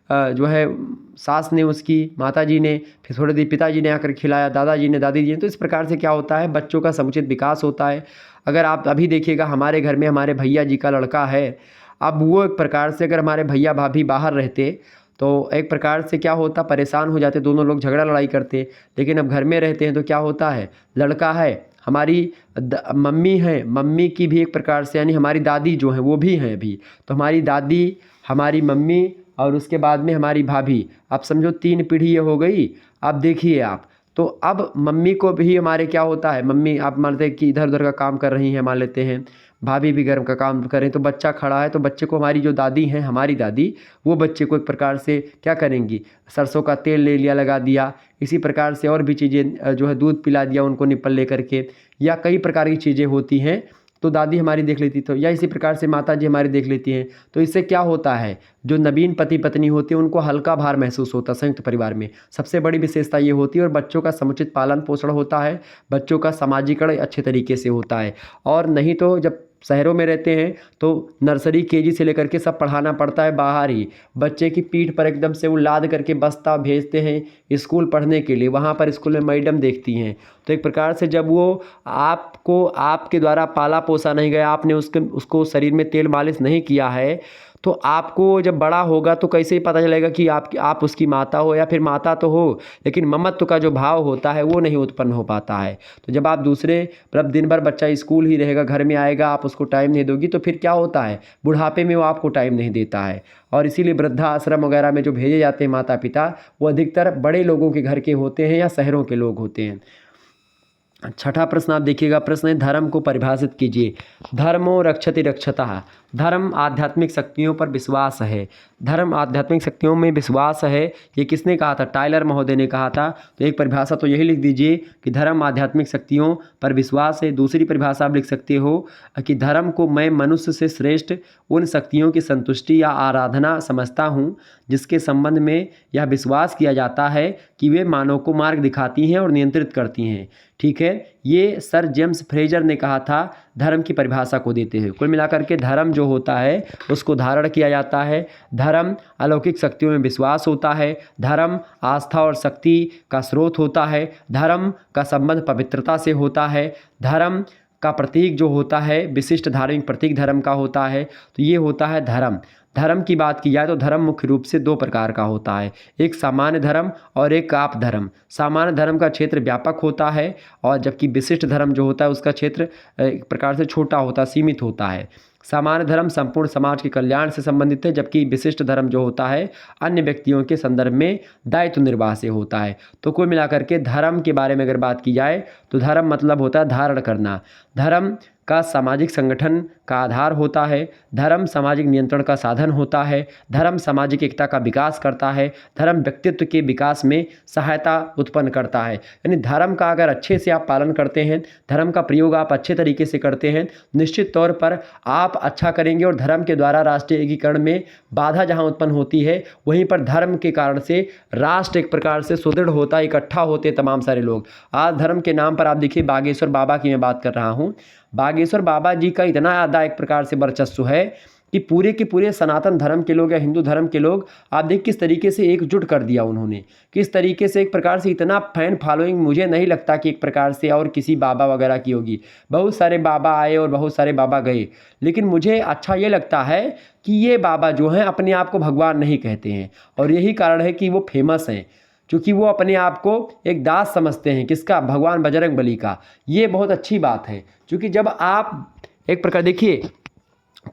S1: जो है सास ने, उसकी माता जी ने, फिर थोड़ी देर पिताजी ने आकर खिलाया, दादाजी ने, दादी जी ने। तो इस प्रकार से क्या होता है, बच्चों का समुचित विकास होता है। अगर आप अभी देखिएगा, हमारे घर में हमारे भैया जी का लड़का है, अब वो एक प्रकार से अगर हमारे भैया भाभी बाहर रहते तो एक प्रकार से क्या होता, परेशान हो जाते, दोनों लोग झगड़ा लड़ाई करते। लेकिन अब घर में रहते हैं तो क्या होता है, लड़का है, हमारी मम्मी है, मम्मी की भी एक प्रकार से यानी हमारी दादी जो है वो भी हैं अभी, तो हमारी दादी, हमारी मम्मी और उसके बाद में हमारी भाभी, आप समझो 3 पीढ़ी ये हो गई। अब देखिए आप, तो अब मम्मी को भी हमारे क्या होता है, मम्मी आप मान लेते हैं कि इधर उधर का काम कर रही हैं, मान लेते हैं भाभी भी घर का काम करें, तो बच्चा खड़ा है, तो बच्चे को हमारी जो दादी हैं, हमारी दादी, वो बच्चे को एक प्रकार से क्या करेंगी, सरसों का तेल ले लिया, लगा दिया, इसी प्रकार से और भी चीज़ें जो है दूध पिला दिया उनको निप्पल लेकर के, या कई प्रकार की चीज़ें होती हैं तो दादी हमारी देख लेती, तो या इसी प्रकार से माता जी हमारी देख लेती हैं। तो इससे क्या होता है, जो नवीन पति पत्नी होते हैं उनको हल्का भार महसूस होता है संयुक्त परिवार में, सबसे बड़ी विशेषता ये होती है। और बच्चों का समुचित पालन पोषण होता है, बच्चों का सामाजिकरण अच्छे तरीके से होता है। और नहीं तो जब शहरों में रहते हैं तो नर्सरी केजी से लेकर के सब पढ़ाना पड़ता है बाहर ही। बच्चे की पीठ पर एकदम से वो लाद करके बस्ता भेजते हैं स्कूल पढ़ने के लिए, वहाँ पर स्कूल में मैडम देखती हैं। तो एक प्रकार से जब वो आपको आपके द्वारा पाला पोसा नहीं गया, आपने उसको शरीर में तेल मालिश नहीं किया है, तो आपको जब बड़ा होगा तो कैसे ही पता चलेगा कि आप उसकी माता हो, या फिर माता तो हो लेकिन ममत्व का जो भाव होता है वो नहीं उत्पन्न हो पाता है। तो जब आप दूसरे मतलब दिन भर बच्चा स्कूल ही रहेगा, घर में आएगा, आप उसको टाइम नहीं दोगी तो फिर क्या होता है, बुढ़ापे में वो आपको टाइम नहीं देता है। और इसीलिए वृद्धाश्रम वगैरह में जो भेजे जाते हैं माता पिता, वो अधिकतर बड़े लोगों के घर के होते हैं या शहरों के लोग होते हैं। छठा प्रश्न आप देखिएगा, प्रश्न है धर्म को परिभाषित कीजिए। धर्मो रक्षति रक्षतः। धर्म आध्यात्मिक शक्तियों पर विश्वास है। धर्म आध्यात्मिक शक्तियों में विश्वास है, ये किसने कहा था, टाइलर महोदय ने कहा था। तो एक परिभाषा तो यही लिख दीजिए कि धर्म आध्यात्मिक शक्तियों पर विश्वास है। दूसरी परिभाषा आप लिख सकते हो कि धर्म को मैं मनुष्य से श्रेष्ठ उन शक्तियों की संतुष्टि या आराधना समझता हूँ जिसके संबंध में यह विश्वास किया जाता है कि वे मानव को मार्ग दिखाती हैं और नियंत्रित करती हैं। ठीक है, ये सर जेम्स फ्रेजर ने कहा था धर्म की परिभाषा को देते हुए। कुल मिलाकर के धर्म जो होता है उसको धारण किया जाता है। धर्म अलौकिक शक्तियों में विश्वास होता है। धर्म आस्था और शक्ति का स्रोत होता है। धर्म का संबंध पवित्रता से होता है। धर्म का प्रतीक जो होता है विशिष्ट धार्मिक प्रतीक धर्म का होता है। तो ये होता है धर्म। धर्म की बात की जाए तो धर्म मुख्य रूप से दो प्रकार का होता है, एक सामान्य धर्म और एक आप धर्म। सामान्य धर्म का क्षेत्र व्यापक होता है और जबकि विशिष्ट धर्म जो होता है उसका क्षेत्र एक प्रकार से छोटा होता है, सीमित होता है। सामान्य धर्म संपूर्ण समाज के कल्याण से संबंधित है, जबकि विशिष्ट धर्म जो होता है अन्य व्यक्तियों के संदर्भ में दायित्व निर्वाह से होता है। तो कुल मिलाकर के धर्म के बारे में अगर बात की जाए तो धर्म मतलब होता है धारण करना। धर्म का सामाजिक संगठन का आधार होता है। धर्म सामाजिक नियंत्रण का साधन होता है। धर्म सामाजिक एकता का विकास करता है। धर्म व्यक्तित्व के विकास में सहायता उत्पन्न करता है। यानी धर्म का अगर अच्छे से आप पालन करते हैं, धर्म का प्रयोग आप अच्छे तरीके से करते हैं, निश्चित तौर पर आप अच्छा करेंगे। और धर्म के द्वारा राष्ट्रीय एकीकरण में बाधा जहाँ उत्पन्न होती है वहीं पर धर्म के कारण से राष्ट्र एक प्रकार से सुदृढ़ होता है, इकट्ठा होते तमाम सारे लोग। आज धर्म के नाम पर आप देखिए बागेश्वर बाबा की मैं बात कर रहा हूँ। बागेश्वर बाबा जी का इतना ज़्यादा एक प्रकार से वर्चस्व है कि पूरे के पूरे सनातन धर्म के लोग या हिंदू धर्म के लोग आप देख किस तरीके से एकजुट कर दिया उन्होंने, किस तरीके से एक प्रकार से इतना फैन फॉलोइंग मुझे नहीं लगता कि एक प्रकार से और किसी बाबा वगैरह की होगी। बहुत सारे बाबा आए और बहुत सारे बाबा गए, लेकिन मुझे अच्छा ये लगता है कि ये बाबा जो हैं अपने आप को भगवान नहीं कहते हैं और यही कारण है कि वो फेमस हैं, क्योंकि वो अपने आप को एक दास समझते हैं किसका, भगवान बजरंग बली का। ये बहुत अच्छी बात है, क्योंकि जब आप एक प्रकार देखिए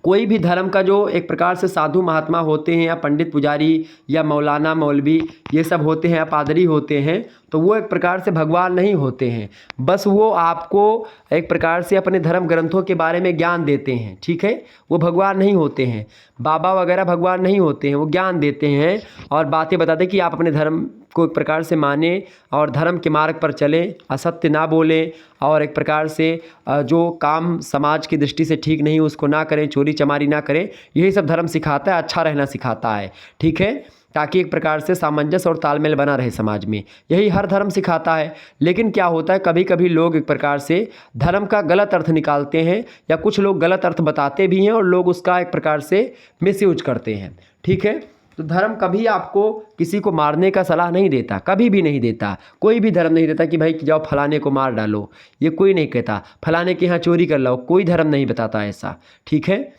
S1: कोई भी धर्म का जो एक प्रकार से साधु महात्मा होते हैं या पंडित पुजारी या मौलाना मौलवी ये सब होते हैं या पादरी होते हैं, तो वो एक प्रकार से भगवान नहीं होते हैं। बस वो आपको एक प्रकार से अपने धर्म ग्रंथों के बारे में ज्ञान देते हैं, ठीक है, वो भगवान नहीं होते हैं। बाबा वगैरह भगवान नहीं होते हैं, वो ज्ञान देते हैं और बातें बताते हैं कि आप अपने धर्म को एक प्रकार से माने और धर्म के मार्ग पर चलें, असत्य ना बोलें और एक प्रकार से जो काम समाज की दृष्टि से ठीक नहीं उसको ना करें, चोरी चमारी ना करें। यही सब धर्म सिखाता है, अच्छा रहना सिखाता है, ठीक है, ताकि एक प्रकार से सामंजस्य और तालमेल बना रहे समाज में। यही हर धर्म सिखाता है। लेकिन क्या होता है कभी कभी लोग एक प्रकार से धर्म का गलत अर्थ निकालते हैं या कुछ लोग गलत अर्थ बताते भी हैं और लोग उसका एक प्रकार से मिसयूज करते हैं, ठीक है। तो धर्म कभी आपको किसी को मारने का सलाह नहीं देता, कभी भी नहीं देता। कोई भी धर्म नहीं देता कि भाई जाओ फलाने को मार डालो, ये कोई नहीं कहता। फलाने के यहाँ चोरी कर लो, कोई धर्म नहीं बताता ऐसा, ठीक है।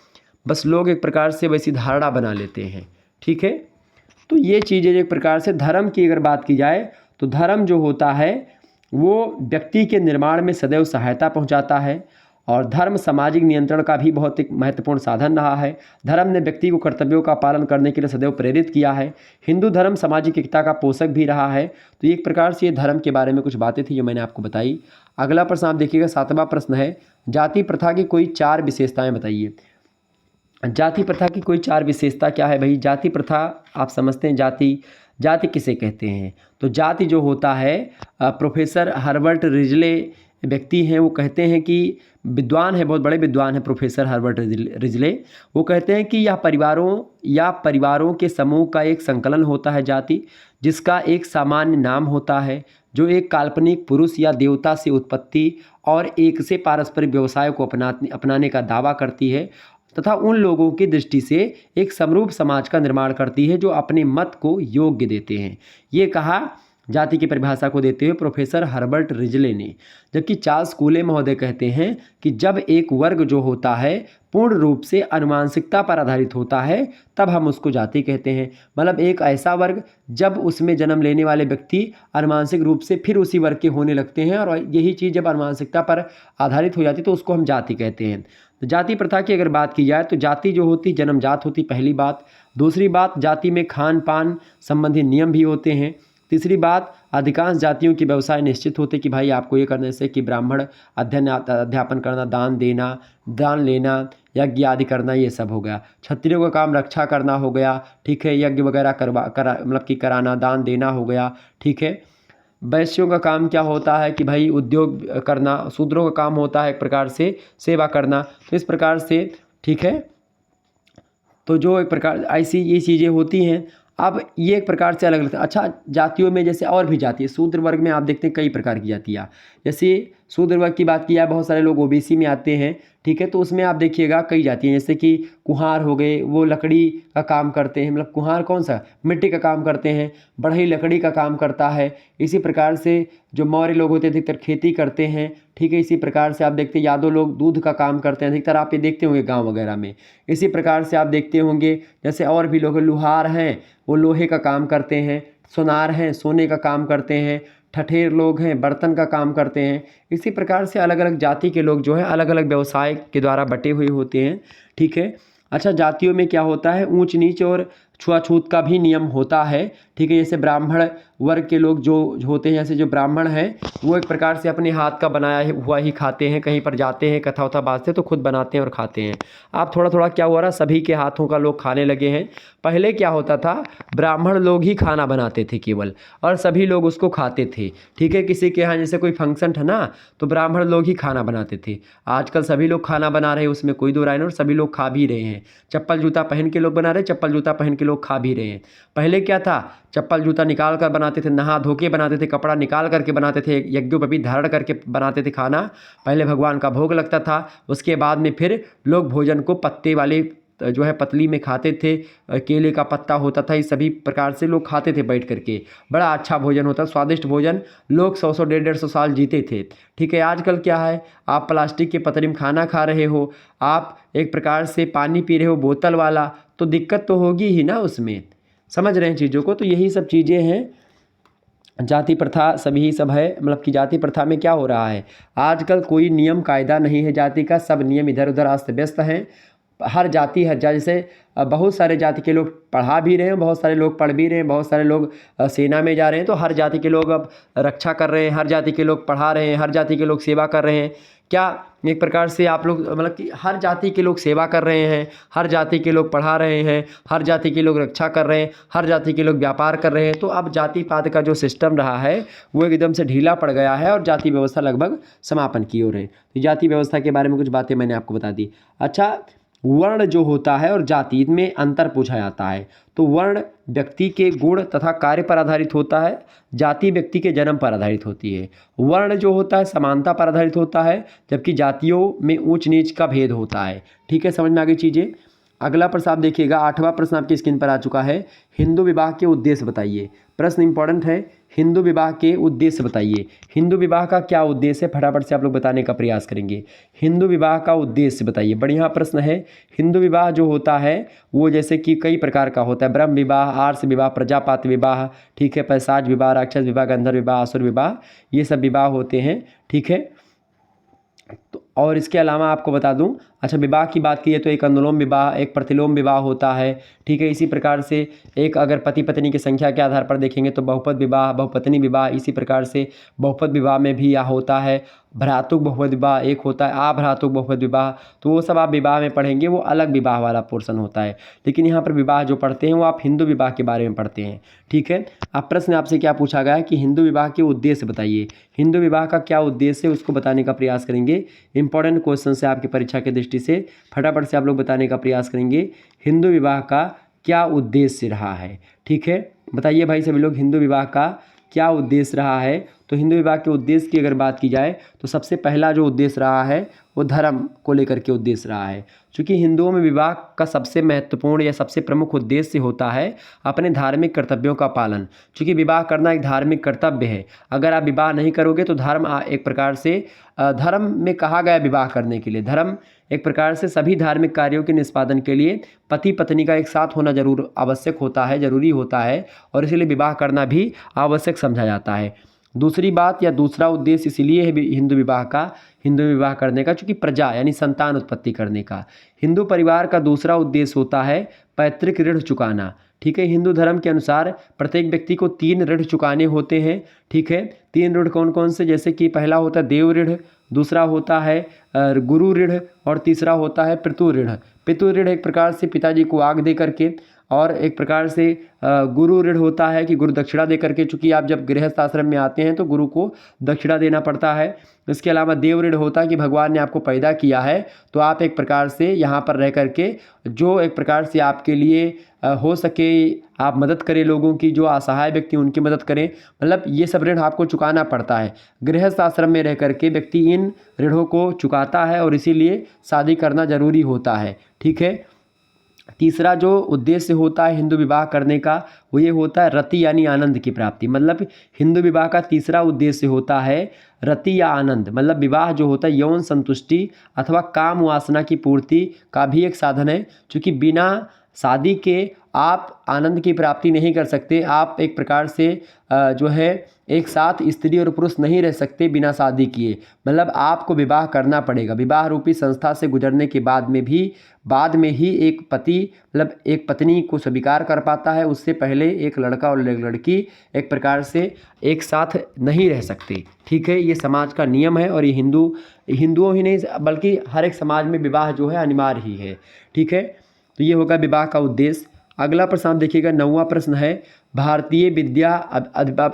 S1: बस लोग एक प्रकार से वैसी धारणा बना लेते हैं, ठीक है। तो ये चीज़ें एक प्रकार से धर्म की अगर बात की जाए तो धर्म जो होता है वो व्यक्ति के निर्माण में सदैव सहायता पहुँचाता है और धर्म सामाजिक नियंत्रण का भी बहुत एक महत्वपूर्ण साधन रहा है। धर्म ने व्यक्ति को कर्तव्यों का पालन करने के लिए सदैव प्रेरित किया है। हिंदू धर्म सामाजिक एकता का पोषक भी रहा है। तो एक प्रकार से ये धर्म के बारे में कुछ बातें थी जो मैंने आपको बताई। अगला प्रश्न आप देखिएगा, 7वां प्रश्न है, जाति प्रथा की कोई 4 विशेषताएं बताइए। जाति प्रथा की कोई 4 विशेषता क्या है भाई? जाति प्रथा आप समझते हैं, जाति किसे कहते हैं? तो जाति जो होता है प्रोफेसर हर्बर्ट रिजले व्यक्ति हैं वो कहते हैं कि विद्वान है, बहुत बड़े विद्वान हैं प्रोफेसर हर्बर्ट रिजले। वो कहते हैं कि यह परिवारों के समूह का एक संकलन होता है जाति, जिसका एक सामान्य नाम होता है, जो एक काल्पनिक पुरुष या देवता से उत्पत्ति और एक से पारस्परिक व्यवसाय को अपनाने का दावा करती है तथा उन लोगों की दृष्टि से एक समरूप समाज का निर्माण करती है जो अपने मत को योग्य देते हैं। ये कहा जाति की परिभाषा को देते हुए प्रोफेसर हर्बर्ट रिजले ने। जबकि चार्ल्स कूले महोदय कहते हैं कि जब एक वर्ग जो होता है पूर्ण रूप से अनुवांशिकता पर आधारित होता है तब हम उसको जाति कहते हैं। मतलब एक ऐसा वर्ग जब उसमें जन्म लेने वाले व्यक्ति अनुवांशिक रूप से फिर उसी वर्ग के होने लगते हैं और यही चीज़ जब अनुवांशिकता पर आधारित हो जाती है तो उसको हम जाति कहते हैं। तो जाति प्रथा की अगर बात की जाए तो जाति जो होती जन्मजात होती, पहली बात। दूसरी बात, जाति में खान पान संबंधी नियम भी होते हैं। तीसरी बात, अधिकांश जातियों की व्यवसाय निश्चित होते कि भाई आपको ये करने से कि ब्राह्मण अध्यापन करना, दान देना, दान लेना, यज्ञ आदि करना, ये सब हो गया। क्षत्रियों का काम रक्षा करना हो गया, ठीक है, यज्ञ वगैरह मतलब कि कराना, दान देना हो गया, ठीक है। वैश्यों का काम क्या होता है कि भाई उद्योग करना। शूद्रों का काम होता है एक प्रकार से सेवा करना। तो इस प्रकार से, ठीक है, तो जो एक प्रकार ऐसी ये चीज़ें होती हैं। अब ये एक प्रकार से अलग अलग। अच्छा, जातियों में जैसे और भी जाति है, शूद्र वर्ग में आप देखते हैं कई प्रकार की जातियाँ। जैसे शूद्र वर्ग की बात की जाए, बहुत सारे लोग ओबीसी में आते हैं, ठीक है। तो उसमें आप देखिएगा कई जाति हैं, जैसे कि कुम्हार हो गए, वो लकड़ी का काम करते हैं। मतलब कुम्हार कौन सा, मिट्टी का काम करते हैं। बढ़ई लकड़ी का काम करता है। इसी प्रकार से जो मौर्य लोग होते हैं अधिकतर खेती करते हैं, ठीक है। इसी प्रकार से आप देखते हैं यादव लोग दूध का काम करते हैं, अधिकतर आप ये देखते होंगे गाँव वगैरह में। इसी प्रकार से आप देखते होंगे जैसे और भी लोग, लुहार हैं वो लोहे का काम करते हैं, सुनार हैं सोने का काम करते हैं, ठठेर लोग हैं बर्तन का काम करते हैं। इसी प्रकार से अलग अलग जाति के लोग जो है अलग अलग व्यवसाय के द्वारा बटे हुए होते हैं, ठीक है। अच्छा, जातियों में क्या होता है, ऊंच नीच और छुआछूत का भी नियम होता है, ठीक है। जैसे ब्राह्मण वर्ग के लोग जो होते हैं, जैसे जो ब्राह्मण हैं वो एक प्रकार से अपने हाथ का बनाया हुआ ही खाते हैं। कहीं पर जाते हैं कथा वथा बाजते तो खुद बनाते हैं और खाते हैं। आप थोड़ा थोड़ा क्या हो रहा है, सभी के हाथों का लोग खाने लगे हैं। पहले क्या होता था, ब्राह्मण लोग ही खाना बनाते थे केवल, और सभी लोग उसको खाते थे, ठीक है। किसी के यहाँ जैसे कोई फंक्शन था ना तो ब्राह्मण लोग ही खाना बनाते थे। आजकल सभी लोग खाना बना रहे हैं, उसमें कोई दो राय नहीं, और सभी लोग खा भी रहे हैं। चप्पल जूता पहन के लोग बना रहे हैं, चप्पल जूता पहन के लोग खा भी रहे हैं। पहले क्या था, चप्पल जूता निकाल कर बनाते थे, नहा धो के बनाते थे, कपड़ा निकाल करके बनाते थे, यज्ञोपवीत धारण करके बनाते थे खाना। पहले भगवान का भोग लगता था, उसके बाद में फिर लोग भोजन को पत्ते वाले जो है पतली में खाते थे। केले का पत्ता होता था, इस सभी प्रकार से लोग खाते थे बैठ करके। बड़ा अच्छा भोजन होता, स्वादिष्ट भोजन। लोग 100-100 150 साल जीते थे, ठीक है। आजकल क्या है, आप प्लास्टिक के पतरी में खाना खा रहे हो, आप एक प्रकार से पानी पी रहे हो बोतल वाला, तो दिक्कत तो होगी ही ना उसमें। समझ रहे हैं चीज़ों को। तो यही सब चीज़ें हैं, जाति प्रथा सभी सब है। मतलब कि जाति प्रथा में क्या हो रहा है, आजकल कोई नियम कायदा नहीं है जाति का, सब नियम इधर उधर अस्त व्यस्त हैं। हर जाति जैसे बहुत सारे जाति के लोग पढ़ा भी रहे हैं, बहुत सारे लोग पढ़ भी रहे हैं, बहुत सारे लोग सेना में जा रहे हैं। तो हर जाति के लोग अब रक्षा कर रहे हैं, हर जाति के लोग पढ़ा रहे हैं, हर जाति के लोग सेवा कर रहे हैं। क्या एक प्रकार से आप लोग मतलब कि हर जाति के लोग सेवा कर रहे हैं, हर जाति के लोग पढ़ा रहे हैं, हर जाति के लोग रक्षा कर रहे हैं, हर जाति के लोग व्यापार कर रहे हैं। तो अब जाति पात का जो सिस्टम रहा है वो एकदम से ढीला पड़ गया है और जाति व्यवस्था लगभग समापन की ओर है। तो जाति व्यवस्था के बारे में कुछ बातें मैंने आपको बता दी। अच्छा, वर्ण जो होता है और जाति, इनमें अंतर पूछा जाता है। तो वर्ण व्यक्ति के गुण तथा कार्य पर आधारित होता है, जाति व्यक्ति के जन्म पर आधारित होती है। वर्ण जो होता है समानता पर आधारित होता है, जबकि जातियों में ऊंच नीच का भेद होता है, ठीक है। समझ में आ गई चीज़ें। अगला प्रश्न आप देखिएगा, 8वां प्रश्न आपकी स्क्रीन पर आ चुका है। हिंदू विवाह के उद्देश्य बताइए। प्रश्न इंपॉर्टेंट है, हिंदू विवाह के उद्देश्य बताइए। हिंदू विवाह का क्या उद्देश्य है, फटाफट से आप लोग बताने का प्रयास करेंगे। हिंदू विवाह का उद्देश्य बताइए, बढ़िया प्रश्न है। हिंदू विवाह जो होता है वो जैसे कि कई प्रकार का होता है, ब्रह्म विवाह, आर्ष विवाह, प्रजापात विवाह, ठीक है, पैशाच विवाह, राक्षस विवाह, गंधर्व विवाह, असुर विवाह, ये सब विवाह होते हैं, ठीक है। तो और इसके अलावा आपको बता दूं, अच्छा विवाह की बात की है तो एक अनुलोम विवाह, एक प्रतिलोम विवाह होता है, ठीक है। इसी प्रकार से एक अगर पति पत्नी की संख्या के आधार पर देखेंगे तो बहुपद विवाह, बहुपत्नी विवाह, इसी प्रकार से बहुपद विवाह में भी यह होता है। भ्रातृक बहुपद विवाह एक होता है, अभ्रातृक बहुपद विवाह, तो वो सब आप विवाह में पढ़ेंगे, वो अलग विवाह वाला पोर्शन होता है। लेकिन यहाँ पर विवाह जो पढ़ते हैं वो आप हिंदू विवाह के बारे में पढ़ते हैं, ठीक है। अब प्रश्न आपसे क्या पूछा गया है कि हिंदू विवाह के उद्देश्य बताइए। हिंदू विवाह का क्या उद्देश्य है उसको बताने का प्रयास करेंगे। इंपॉर्टेंट क्वेश्चन है आपकी परीक्षा की दृष्टि से, फटाफट से आप लोग बताने का प्रयास करेंगे हिंदू विवाह का क्या उद्देश्य रहा है, ठीक है। बताइए भाई सभी लोग, हिंदू विवाह का क्या उद्देश्य रहा है। तो हिंदू विवाह के उद्देश्य की अगर बात की जाए तो सबसे पहला जो उद्देश्य रहा है वो धर्म को लेकर के उद्देश्य रहा है। क्योंकि हिंदुओं में विवाह का सबसे महत्वपूर्ण या सबसे प्रमुख उद्देश्य होता है अपने धार्मिक कर्तव्यों का पालन। क्योंकि विवाह करना एक धार्मिक कर्तव्य है। अगर आप विवाह नहीं करोगे तो धर्म एक प्रकार से धर्म में कहा गया विवाह करने के लिए, धर्म एक प्रकार से सभी धार्मिक कार्यों के निष्पादन के लिए पति पत्नी का एक साथ होना जरूर आवश्यक होता है, जरूरी होता है, और इसीलिए विवाह करना भी आवश्यक समझा जाता है। दूसरी बात या दूसरा उद्देश्य इसीलिए है हिंदू विवाह का, हिंदू विवाह करने का, क्योंकि प्रजा यानी संतान उत्पत्ति करने का। हिंदू परिवार का दूसरा उद्देश्य होता है पैतृक ऋण चुकाना, ठीक है। हिंदू धर्म के अनुसार प्रत्येक व्यक्ति को 3 ऋण चुकाने होते हैं, ठीक है। 3 ऋण कौन कौन से, जैसे कि पहला होता है देव ऋण, दूसरा होता है गुरु ऋण, और तीसरा होता है पितृ ऋण। पितृ ऋण एक प्रकार से पिताजी को आग दे करके, और एक प्रकार से गुरु ऋण होता है कि गुरु दक्षिणा दे करके, चूँकि आप जब गृहस्थ आश्रम में आते हैं तो गुरु को दक्षिणा देना पड़ता है। इसके अलावा देव ऋण होता है कि भगवान ने आपको पैदा किया है तो आप एक प्रकार से यहाँ पर रह करके जो एक प्रकार से आपके लिए हो सके आप मदद करें, लोगों की जो असहाय व्यक्ति उनकी मदद करें, मतलब ये सब ऋण आपको चुकाना पड़ता है। गृहस्थ आश्रम में रह करके व्यक्ति इन ऋणों को चुकाता है और इसीलिए शादी करना जरूरी होता है, ठीक है। तीसरा जो उद्देश्य होता है हिंदू विवाह करने का वो ये होता है रति यानी आनंद की प्राप्ति। मतलब हिंदू विवाह का तीसरा उद्देश्य होता है रति या आनंद। मतलब विवाह जो होता है यौन संतुष्टि अथवा काम वासना की पूर्ति का भी एक साधन है। क्योंकि बिना शादी के आप आनंद की प्राप्ति नहीं कर सकते। आप एक प्रकार से जो है एक साथ स्त्री और पुरुष नहीं रह सकते बिना शादी किए। मतलब आपको विवाह करना पड़ेगा। विवाह रूपी संस्था से गुजरने के बाद में ही एक पति मतलब एक पत्नी को स्वीकार कर पाता है। उससे पहले एक लड़का और एक लड़की एक प्रकार से एक साथ नहीं रह सकते, ठीक है। ये समाज का नियम है और ये हिंदुओं ही नहीं बल्कि हर एक समाज में विवाह जो है अनिवार्य ही है, ठीक है। तो ये होगा विवाह का उद्देश्य। अगला प्रश्न आप देखिएगा, 9वां प्रश्न है भारतीय विद्या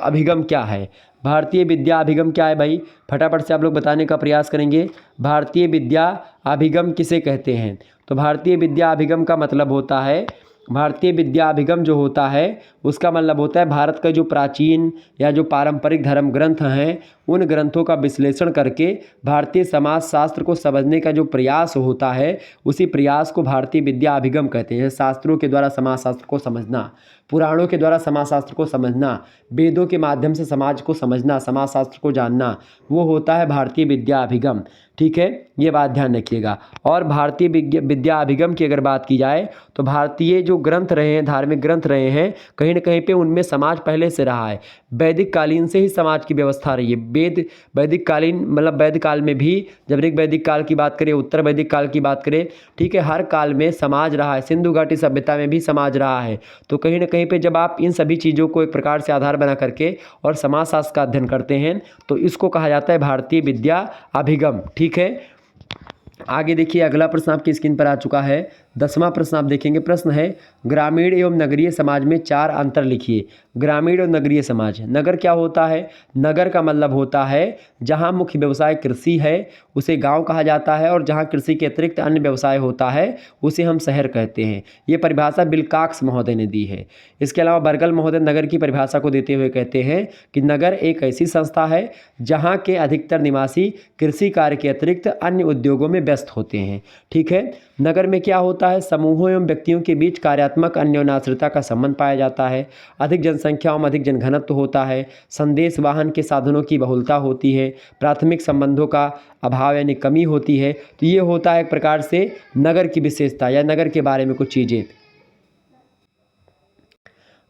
S1: अभिगम क्या है। भारतीय विद्या अभिगम क्या है भाई, फटाफट से आप लोग बताने का प्रयास करेंगे। भारतीय विद्या अभिगम किसे कहते हैं। तो भारतीय विद्या अभिगम का मतलब होता है, भारतीय विद्या अभिगम जो होता है उसका मतलब होता है भारत का जो प्राचीन या जो पारंपरिक धर्म ग्रंथ हैं उन ग्रंथों का विश्लेषण करके भारतीय समाज शास्त्र को समझने का जो प्रयास होता है उसी प्रयास को भारतीय विद्या अभिगम कहते हैं। शास्त्रों के द्वारा समाज शास्त्र को समझना, पुराणों के द्वारा समाज शास्त्र को समझना, वेदों के माध्यम से समाज को समझना, समाज शास्त्र को जानना, वो होता है भारतीय विद्या अभिगम, ठीक है। ये बात ध्यान रखिएगा। और भारतीय विद्या अभिगम की अगर बात की जाए तो भारतीय जो ग्रंथ रहे हैं, धार्मिक ग्रंथ रहे हैं, कहीं ना कहीं पे उनमें समाज पहले से रहा है। वैदिक कालीन से ही समाज की व्यवस्था रही है। वैदिक कालीन मतलब वैद काल में भी, जब ऋग वैदिक काल की बात करें, उत्तर वैदिक काल की बात करें, ठीक है, हर काल में समाज रहा है। सिंधु घाटी सभ्यता में भी समाज रहा है। तो कहीं ना कहीं पे जब आप इन सभी चीज़ों को एक प्रकार से आधार बना करके और समाज शास्त्र का अध्ययन करते हैं तो इसको कहा जाता है भारतीय विद्या अभिगम, ठीक है। आगे देखिए, अगला प्रश्न आपकी स्क्रीन पर आ चुका है। 10वां प्रश्न आप देखेंगे। प्रश्न है ग्रामीण एवं नगरीय समाज में 4 अंतर लिखिए। ग्रामीण और नगरीय समाज। नगर क्या होता है, नगर का मतलब होता है जहां मुख्य व्यवसाय कृषि है उसे गांव कहा जाता है, और जहां कृषि के अतिरिक्त अन्य व्यवसाय होता है उसे हम शहर कहते हैं। ये परिभाषा विल्काक्स महोदय ने दी है। इसके अलावा बर्गल महोदय नगर की परिभाषा को देते हुए कहते हैं कि नगर एक ऐसी संस्था है जहाँ के अधिकतर निवासी कृषि कार्य के अतिरिक्त अन्य उद्योगों में व्यस्त होते हैं, ठीक है। नगर में क्या होता है, समूहों एवं व्यक्तियों के बीच कार्यात्मक अन्योन्याश्रिता का संबंध पाया जाता है। अधिक जनसंख्या एवं अधिक जनघनत्व होता है। संदेश वाहन के साधनों की बहुलता होती है। प्राथमिक संबंधों का अभाव यानी कमी होती है। तो ये होता है एक प्रकार से नगर की विशेषता या नगर के बारे में कुछ चीज़ें।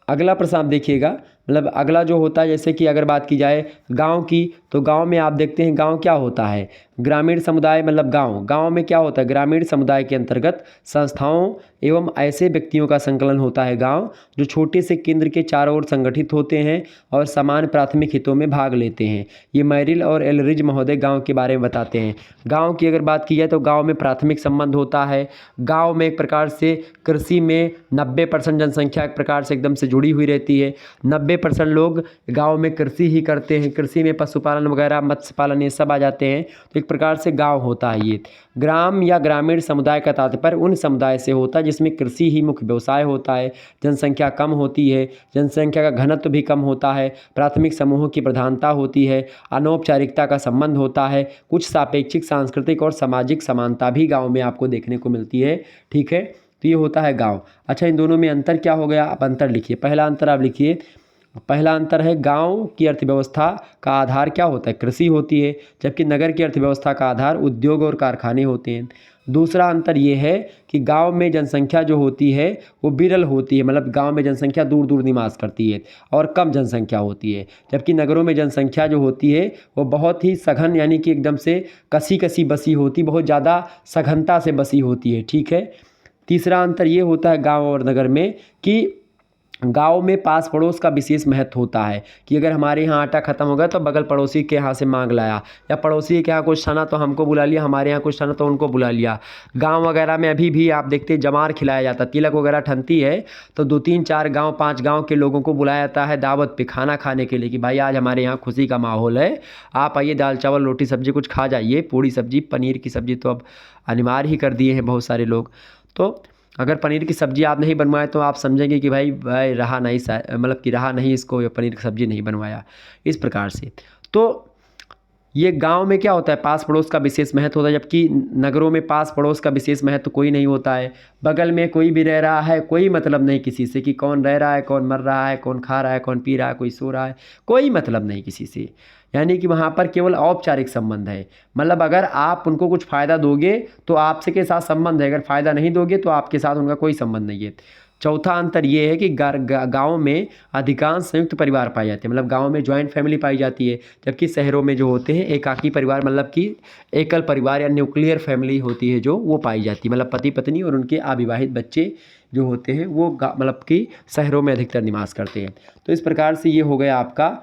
S1: अगला प्रश्न आप देखिएगा, मतलब अगला जो होता है, जैसे कि अगर बात की जाए गांव की, तो गांव में आप देखते हैं गांव क्या होता है, ग्रामीण समुदाय मतलब गांव में क्या होता है, ग्रामीण समुदाय के अंतर्गत संस्थाओं एवं ऐसे व्यक्तियों का संकलन होता है गांव, जो छोटे से केंद्र के चारों ओर संगठित होते हैं और समान प्राथमिक हितों में भाग लेते हैं। ये मैरिल और एलरिज महोदय गांव के बारे में बताते हैं। गांव की अगर बात की जाए तो गांव में प्राथमिक संबंध होता है। गांव में एक प्रकार से कृषि में 90% जनसंख्या एक प्रकार से एकदम से जुड़ी हुई रहती है। 90% लोग गांव में कृषि ही करते हैं। कृषि में पशुपालन वगैरह, मत्स्य पालन, ये सब आ जाते हैं। तो एक प्रकार से गांव होता है ये। ग्राम या ग्रामीण समुदाय का तात्पर्य उन समुदाय से होता है जिसमें कृषि ही मुख्य व्यवसाय होता है, जनसंख्या कम होती है, जनसंख्या का घनत्व भी कम होता है, प्राथमिक समूहों की प्रधानता होती है, अनौपचारिकता का संबंध होता है, कुछ सापेक्षिक सांस्कृतिक और सामाजिक समानता भी गांव में आपको देखने को मिलती है। ठीक है, तो ये होता है गांव। अच्छा, इन दोनों में अंतर क्या हो गया, आप अंतर लिखिए। पहला अंतर आप लिखिए, पहला अंतर है गांव की अर्थव्यवस्था का आधार क्या होता है, कृषि होती है, जबकि नगर की अर्थव्यवस्था का आधार उद्योग और कारखाने होते हैं। दूसरा अंतर ये है कि गांव में जनसंख्या जो होती है वो विरल होती है, मतलब गांव में जनसंख्या दूर दूर निवास करती है और कम जनसंख्या होती है, जबकि नगरों में जनसंख्या जो होती है वो बहुत ही सघन, यानी कि एकदम से कसी कसी बसी होती, बहुत ज़्यादा सघनता से बसी होती है। ठीक है, तीसरा अंतर ये होता है गांव और नगर में कि गांव में पास पड़ोस का विशेष महत्व होता है कि अगर हमारे यहाँ आटा खत्म हो गया तो बगल पड़ोसी के यहाँ से मांग लाया, या पड़ोसी के यहाँ कुछ खाना तो हमको बुला लिया, हमारे यहाँ कुछ खाना तो उनको बुला लिया। गांव वगैरह में अभी भी आप देखते हैं जमार खिलाया जाता है, तिलक वगैरह ठनती है तो 2-3-4 गाँव 5 गाँव के लोगों को बुलाया जाता है दावत पे खाना खाने के लिए कि भाई आज हमारे यहाँ खुशी का माहौल है, आप आइए, दाल चावल रोटी सब्जी कुछ खा जाइए, पूड़ी सब्जी, पनीर की सब्जी तो अब अनिवार्य ही कर दिए हैं बहुत सारे लोग। तो अगर पनीर की सब्ज़ी आप नहीं बनवाए तो आप समझेंगे कि भाई रहा नहीं, मतलब कि रहा नहीं, इसको ये पनीर की सब्ज़ी नहीं बनवाया, इस प्रकार से। तो ये गांव में क्या होता है, पास पड़ोस का विशेष महत्व होता है, जबकि नगरों में पास पड़ोस का विशेष महत्व कोई नहीं होता है। बगल में कोई भी रह रहा है, कोई मतलब नहीं किसी से कि कौन रह रहा है, कौन मर रहा है, कौन खा रहा है, कौन पी रहा है, कोई सो रहा है, कोई मतलब नहीं किसी से। यानी कि वहाँ पर केवल औपचारिक संबंध है, मतलब अगर आप उनको कुछ फ़ायदा दोगे तो आपसे के साथ संबंध है, अगर फ़ायदा नहीं दोगे तो आपके साथ उनका कोई संबंध नहीं है। चौथा अंतर ये है कि गाँव में अधिकांश संयुक्त परिवार पाए जाते हैं, मतलब गाँव में जॉइंट फैमिली पाई जाती है, जबकि शहरों में जो होते हैं एकाकी परिवार, मतलब कि एकल परिवार या न्यूक्लियर फैमिली होती है जो वो पाई जाती है, मतलब पति पत्नी और उनके अविवाहित बच्चे जो होते हैं वो मतलब कि शहरों में अधिकतर निवास करते हैं। तो इस प्रकार से ये हो गया आपका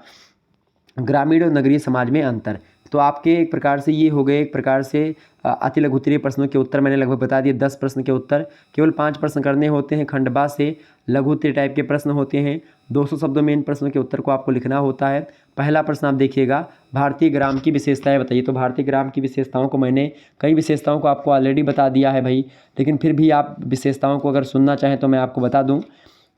S1: ग्रामीण और नगरीय समाज में अंतर। तो आपके एक प्रकार से ये हो गए एक प्रकार से अति लघु उत्तरीय प्रश्नों के उत्तर मैंने लगभग बता दिए। 10 प्रश्न के उत्तर, केवल 5 प्रश्न करने होते हैं, खंडवा से लघु उत्तरीय टाइप के प्रश्न होते हैं। 200 शब्दों में इन प्रश्नों के उत्तर को आपको लिखना होता है। पहला प्रश्न आप देखिएगा, भारतीय ग्राम की विशेषताएं बताइए। तो भारतीय ग्राम की विशेषताओं को मैंने कई विशेषताओं को आपको ऑलरेडी बता दिया है भाई, लेकिन फिर भी आप विशेषताओं को अगर सुनना चाहें तो मैं आपको बता दूँ।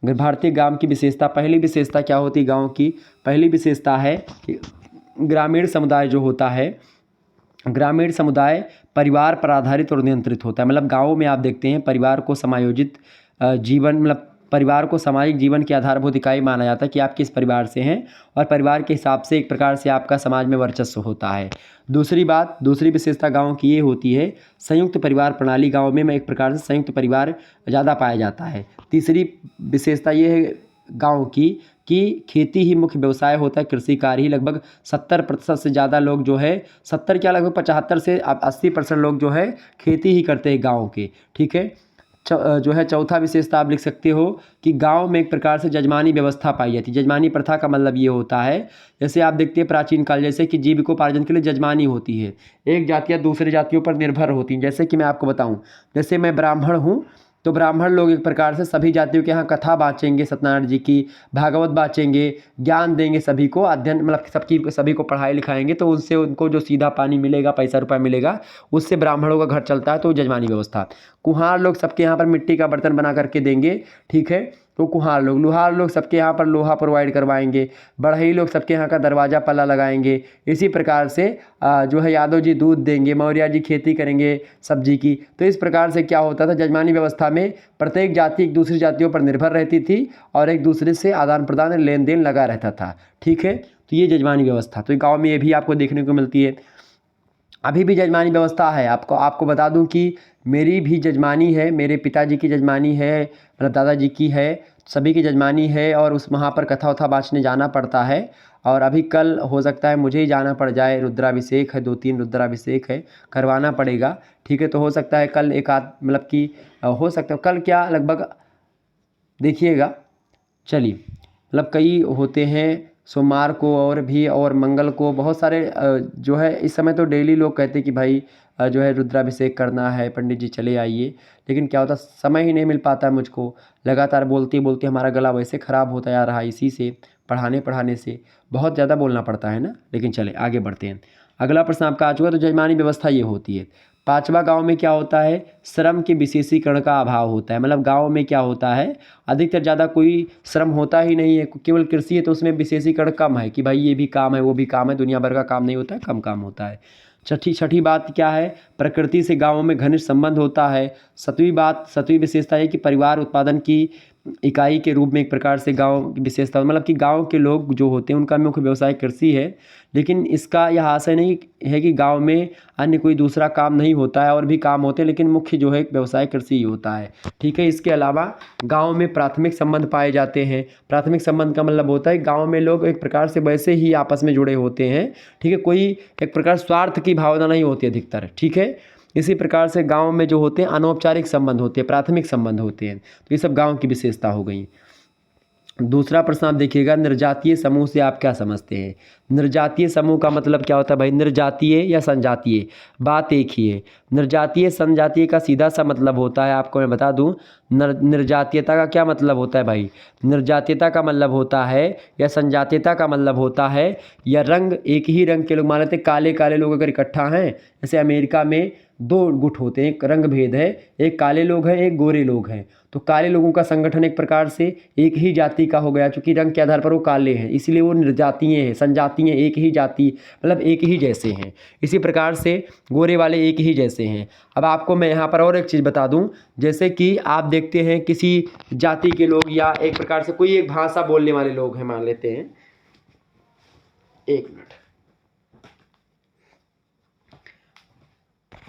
S1: अगर भारतीय ग्राम की विशेषता, पहली विशेषता क्या होती है गाँव की, पहली विशेषता है कि ग्रामीण समुदाय जो होता है, ग्रामीण समुदाय परिवार पर आधारित और नियंत्रित होता है। मतलब गाँवों में आप देखते हैं परिवार को समायोजित जीवन, मतलब परिवार को सामाजिक जीवन की आधारभूत इकाई माना जाता है कि आप किस परिवार से हैं, और परिवार के हिसाब से एक प्रकार से आपका समाज में वर्चस्व होता है। दूसरी बात, दूसरी विशेषता गाँव की ये होती है, संयुक्त परिवार प्रणाली गाँव में एक प्रकार से संयुक्त परिवार ज़्यादा पाया जाता है। तीसरी विशेषता ये है गाँव की कि खेती ही मुख्य व्यवसाय होता है, कृषि कार्य ही लगभग 70% से ज़्यादा लोग जो है, 70 क्या लगभग 75 से 80% लोग जो है खेती ही करते हैं गाँव के। ठीक है, जो है चौथा विशेषता आप लिख सकते हो कि गांव में एक प्रकार से जजमानी व्यवस्था पाई जाती है। जजमानी प्रथा का मतलब ये होता है, जैसे आप देखते हैं प्राचीन काल जैसे कि जीविकोपार्जन के लिए जजमानी होती है, एक जातियाँ दूसरी जातियों पर निर्भर होती हैं। जैसे कि मैं आपको बताऊं, जैसे मैं ब्राह्मण हूँ तो ब्राह्मण लोग एक प्रकार से सभी जातियों के यहाँ कथा बाँचेंगे, सत्यनारायण जी की भागवत बाँचेंगे, ज्ञान देंगे सभी को, अध्ययन मतलब सभी को पढ़ाई लिखाएंगे, तो उससे उनको जो सीधा पानी मिलेगा, पैसा रुपया मिलेगा, उससे ब्राह्मणों का घर चलता है। तो जजमानी व्यवस्था। कुम्हार लोग सबके यहाँ पर मिट्टी का बर्तन बना करके देंगे, ठीक है, तो कुम्हार लोग। लोहार लोग सबके यहाँ पर लोहा प्रोवाइड करवाएंगे। बढ़ई लोग सबके यहाँ का दरवाज़ा पल्ला लगाएंगे। इसी प्रकार से जो है यादव जी दूध देंगे, मौर्य जी खेती करेंगे सब्जी की। तो इस प्रकार से क्या होता था, जजमानी व्यवस्था में प्रत्येक जाति एक दूसरी जातियों पर निर्भर रहती थी और एक दूसरे से आदान प्रदान लेन देन लगा रहता था। ठीक है, तो ये जजमानी व्यवस्था, तो गाँव में ये भी आपको देखने को मिलती है। अभी भी जजमानी व्यवस्था है। आपको बता दूं कि मेरी भी जजमानी है, मेरे पिताजी की जजमानी है, मतलब दादाजी की है। सभी की जजमानी है और उस वहाँ पर कथा वथा बाँचने जाना पड़ता है। और अभी कल हो सकता है मुझे ही जाना पड़ जाए, रुद्राभिषेक है, 2-3 रुद्राभिषेक है, करवाना पड़ेगा। ठीक है, तो हो सकता है कल एक आध मतलब कि हो सकता है कल क्या लगभग देखिएगा। चलिए, मतलब कई होते हैं सोमवार को और भी और मंगल को बहुत सारे जो है इस समय तो डेली लोग कहते हैं कि भाई जो है रुद्राभिषेक करना है, पंडित जी चले आइए। लेकिन क्या होता समय ही नहीं मिल पाता है मुझको। लगातार बोलते बोलते हमारा गला वैसे ख़राब होता जा रहा है इसी से, पढ़ाने से बहुत ज़्यादा बोलना पड़ता है ना। लेकिन चले आगे बढ़ते हैं। अगला प्रश्न आपका आ चुका। तो जजमानी व्यवस्था ये होती है। पाँचवा, गांव में क्या होता है, श्रम के विशेषीकरण का अभाव होता है। मतलब गांव में क्या होता है, अधिकतर ज़्यादा कोई श्रम होता ही नहीं है, केवल कृषि है, तो उसमें विशेषीकरण कम है कि भाई ये भी काम है वो भी काम है, दुनिया भर का काम नहीं होता है, कम काम होता है। छठी बात क्या है, प्रकृति से गाँवों में घनिष्ठ संबंध होता है। सातवीं विशेषता है कि परिवार उत्पादन की इकाई के रूप में एक प्रकार से गांव की विशेषता, मतलब कि गांव के लोग जो होते हैं उनका मुख्य व्यवसाय कृषि है। लेकिन इसका यह आशय नहीं है कि गांव में अन्य कोई दूसरा काम नहीं होता है, और भी काम होते हैं, लेकिन मुख्य जो है व्यवसाय कृषि ही होता है। ठीक है, इसके अलावा गांव में प्राथमिक संबंध पाए जाते हैं। प्राथमिक संबंध का मतलब होता है गांव में लोग एक प्रकार से वैसे ही आपस में जुड़े होते हैं। ठीक है, कोई एक प्रकार स्वार्थ की भावना नहीं होती अधिकतर। ठीक है, इसी प्रकार से गांव में जो होते हैं अनौपचारिक संबंध होते हैं, प्राथमिक संबंध होते हैं। तो ये सब गांव की विशेषता हो गई। दूसरा प्रश्न आप देखिएगा, निर्जातीय समूह से आप क्या समझते हैं। निर्जातीय समूह का मतलब क्या होता है भाई, निर्जातीय या संजातीय, बात एक ही है। निर्जातीय संजातीय का सीधा सा मतलब होता है, आपको मैं बता दूं, निर्जातीयता का क्या मतलब होता है भाई। निर्जातीयता का मतलब होता है या संजातीयता का मतलब होता है, या रंग एक ही रंग के लोग, मान लेते हैं काले काले लोग अगर इकट्ठा हैं, जैसे अमेरिका में 2 गुट होते हैं, एक रंग भेद है, एक काले लोग हैं एक गोरे लोग हैं। तो काले लोगों का संगठन एक प्रकार से एक ही जाति का हो गया, चूंकि रंग के आधार पर वो काले हैं, इसीलिए वो निर्जातीय हैं। संजातीय एक ही जाति मतलब एक ही जैसे हैं। इसी प्रकार से गोरे वाले एक ही जैसे हैं। अब आपको मैं यहाँ पर और एक चीज़ बता दूँ, जैसे कि आप देखते हैं किसी जाति के लोग या एक प्रकार से कोई एक भाषा बोलने वाले लोग हैं, मान लेते हैं, एक मिनट,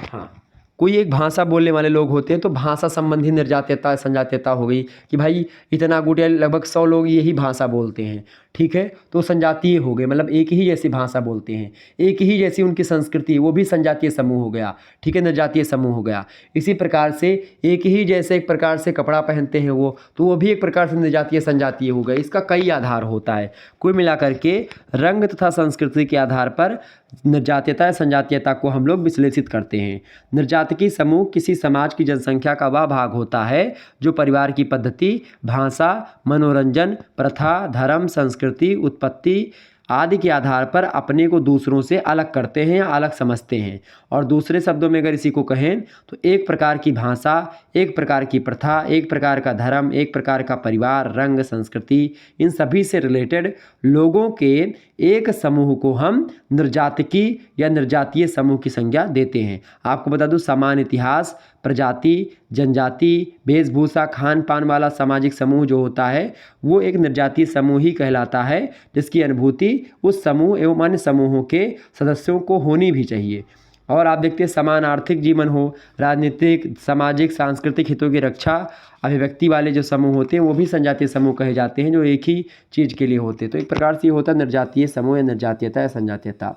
S1: हाँ, कोई एक भाषा बोलने वाले लोग होते हैं, तो भाषा संबंधी निर्जातीयता संजातीयता हो गई कि भाई इतना गुट या लगभग 100 लोग यही भाषा बोलते हैं। ठीक है, तो संजातीय हो गए, मतलब एक ही जैसी भाषा बोलते हैं, एक ही जैसी उनकी संस्कृति है, वो भी संजातीय समूह हो गया। ठीक है, निर्जातीय समूह हो गया। इसी प्रकार से एक ही जैसे एक प्रकार से कपड़ा पहनते हैं वो, तो वो भी एक प्रकार से निर्जातीय संजातीय हो गए। इसका कई आधार होता है। कुल मिलाकर के रंग तथा संस्कृति के आधार पर निर्जातीयता या संजातीयता को हम लोग विश्लेषित करते हैं। निर्जातिकी समूह किसी समाज की जनसंख्या का वह भाग होता है जो परिवार की पद्धति, भाषा, मनोरंजन, प्रथा, धर्म, संस्कृति, उत्पत्ति आदि के आधार पर अपने को दूसरों से अलग करते हैं या अलग समझते हैं। और दूसरे शब्दों में अगर इसी को कहें तो एक प्रकार की भाषा, एक प्रकार की प्रथा, एक प्रकार का धर्म, एक प्रकार का परिवार, रंग, संस्कृति, इन सभी से रिलेटेड लोगों के एक समूह को हम निर्जातिकी या निर्जातीय समूह की संज्ञा देते हैं। आपको बता दूं, समान इतिहास, प्रजाति, जनजाति, वेशभूषा, खान पान वाला सामाजिक समूह जो होता है वो एक निर्जातीय समूह ही कहलाता है, जिसकी अनुभूति उस समूह एवं अन्य समूहों के सदस्यों को होनी भी चाहिए। और आप देखते हैं समान आर्थिक जीवन हो, राजनीतिक, सामाजिक, सांस्कृतिक हितों की रक्षा, अभिव्यक्ति वाले जो समूह होते हैं वो भी संजातीय समूह कहे जाते हैं, जो एक ही चीज़ के लिए होते हैं। तो एक प्रकार से ये होता है निर्जातीय समूह या निर्जातीयता या संजातीयता।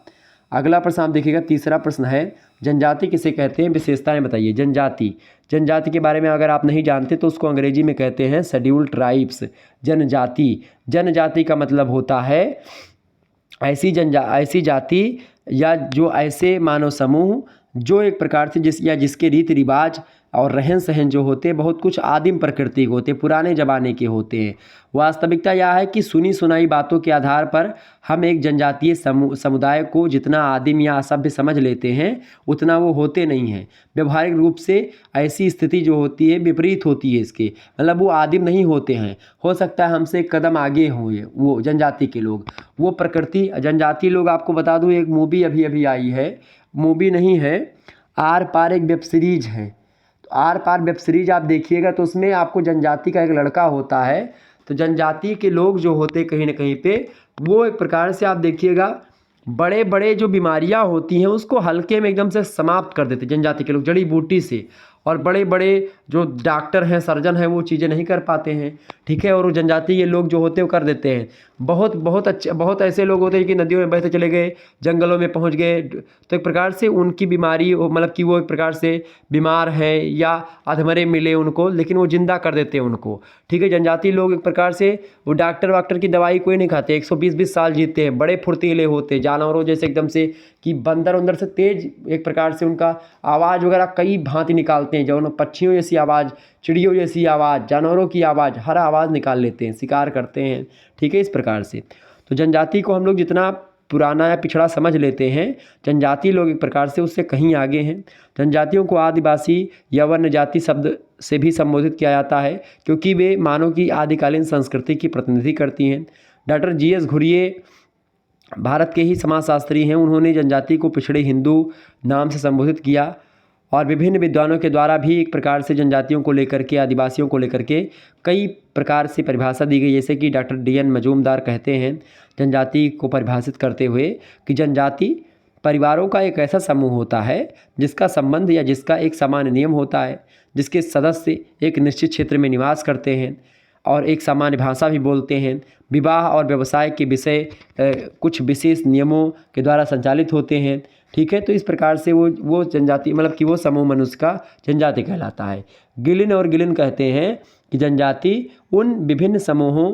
S1: अगला प्रश्न आप देखिएगा, तीसरा प्रश्न है, जनजाति किसे कहते हैं, विशेषताएं बताइए। जनजाति के बारे में अगर आप नहीं जानते तो उसको अंग्रेजी में कहते हैं शेड्यूल्ड ट्राइब्स। जनजाति का मतलब होता है ऐसी जाति या जो ऐसे मानव समूह जो एक प्रकार से जिसके रीति रिवाज और रहन सहन जो होते हैं बहुत कुछ आदिम प्रकृति के होते हैं, पुराने ज़माने के होते हैं। वास्तविकता यह है कि सुनी सुनाई बातों के आधार पर हम एक जनजातीय समुदाय को जितना आदिम या असभ्य समझ लेते हैं उतना वो होते नहीं हैं। व्यवहारिक रूप से ऐसी स्थिति जो होती है विपरीत होती है इसके, मतलब वो आदिम नहीं होते हैं। हो सकता है हमसे एक कदम आगे हों वो जनजाति के लोग, वो प्रकृति जनजातीय लोग। आपको बता दूँ, एक मूवी अभी अभी आई है, मूवी नहीं है, आर पार एक वेब सीरीज है। तो आर पार वेब सीरीज आप देखिएगा तो उसमें आपको जनजाति का एक लड़का होता है। तो जनजाति के लोग जो होते कहीं ना कहीं पे वो एक प्रकार से आप देखिएगा बड़े बड़े जो बीमारियां होती हैं उसको हल्के में एकदम से समाप्त कर देते जनजाति के लोग, जड़ी बूटी से। और बड़े बड़े जो डॉक्टर हैं, सर्जन हैं, वो चीज़ें नहीं कर पाते हैं, ठीक है। और वो जनजाति के लोग जो होते हैं वो कर देते हैं। बहुत बहुत अच्छे, बहुत ऐसे लोग होते हैं कि नदियों में बहते चले गए, जंगलों में पहुंच गए, तो एक प्रकार से उनकी बीमारी मतलब कि वो एक प्रकार से बीमार है या अधमरे मिले उनको, लेकिन वो जिंदा कर देते हैं उनको, ठीक है। जनजाति लोग एक प्रकार से वो डॉक्टर वाक्टर की दवाई कोई नहीं खाते, 120-20 साल जीते हैं, बड़े फुर्तीले होते हैं, जानवरों जैसे एकदम से कि बंदर उंदर से तेज एक प्रकार से उनका आवाज़ वगैरह कई भांति निकालते हैं, जो पक्षियों जैसी आवाज़, चिड़ियों जैसी आवाज़, जानवरों की आवाज़, हर आवाज़ निकाल लेते हैं, शिकार करते हैं, ठीक है। इस प्रकार से तो जनजाति को हम लोग जितना पुराना या पिछड़ा समझ लेते हैं, जनजाति लोग एक प्रकार से उससे कहीं आगे हैं। जनजातियों को आदिवासी या वन्य जाति शब्द से भी संबोधित किया जाता है, क्योंकि वे मानव की आदिकालीन संस्कृति की प्रतिनिधि करती हैं। Doctor GS. घुरिये भारत के ही समाजशास्त्री हैं। उन्होंने जनजाति को पिछड़े हिंदू नाम से संबोधित किया और विभिन्न विद्वानों के द्वारा भी एक प्रकार से जनजातियों को लेकर के, आदिवासियों को लेकर के कई प्रकार से परिभाषा दी गई। जैसे कि डॉक्टर डी.एन. मजूमदार कहते हैं जनजाति को परिभाषित करते हुए कि जनजाति परिवारों का एक ऐसा समूह होता है जिसका संबंध या जिसका एक सामान्य नियम होता है, जिसके सदस्य एक निश्चित क्षेत्र में निवास करते हैं और एक सामान्य भाषा भी बोलते हैं। विवाह और व्यवसाय के विषय कुछ विशेष नियमों के द्वारा संचालित होते हैं, ठीक है। तो इस प्रकार से वो जनजाति मतलब कि वो समूह मनुष्य का जनजाति कहलाता है। गिलिन और गिलिन कहते हैं कि जनजाति उन विभिन्न समूहों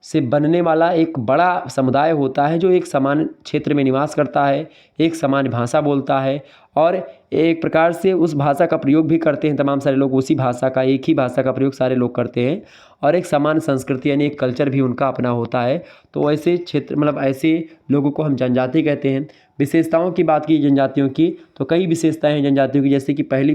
S1: से बनने वाला एक बड़ा समुदाय होता है जो एक समान क्षेत्र में निवास करता है, एक समान भाषा बोलता है और एक प्रकार से उस भाषा का प्रयोग भी करते हैं। तमाम सारे लोग उसी भाषा का, एक ही भाषा का प्रयोग सारे लोग करते हैं और एक समान संस्कृति यानी एक कल्चर भी उनका अपना होता है। तो ऐसे क्षेत्र मतलब ऐसे लोगों को हम जनजाति कहते हैं। विशेषताओं की बात की जनजातियों की तो कई विशेषताएं हैं जनजातियों की। जैसे कि पहली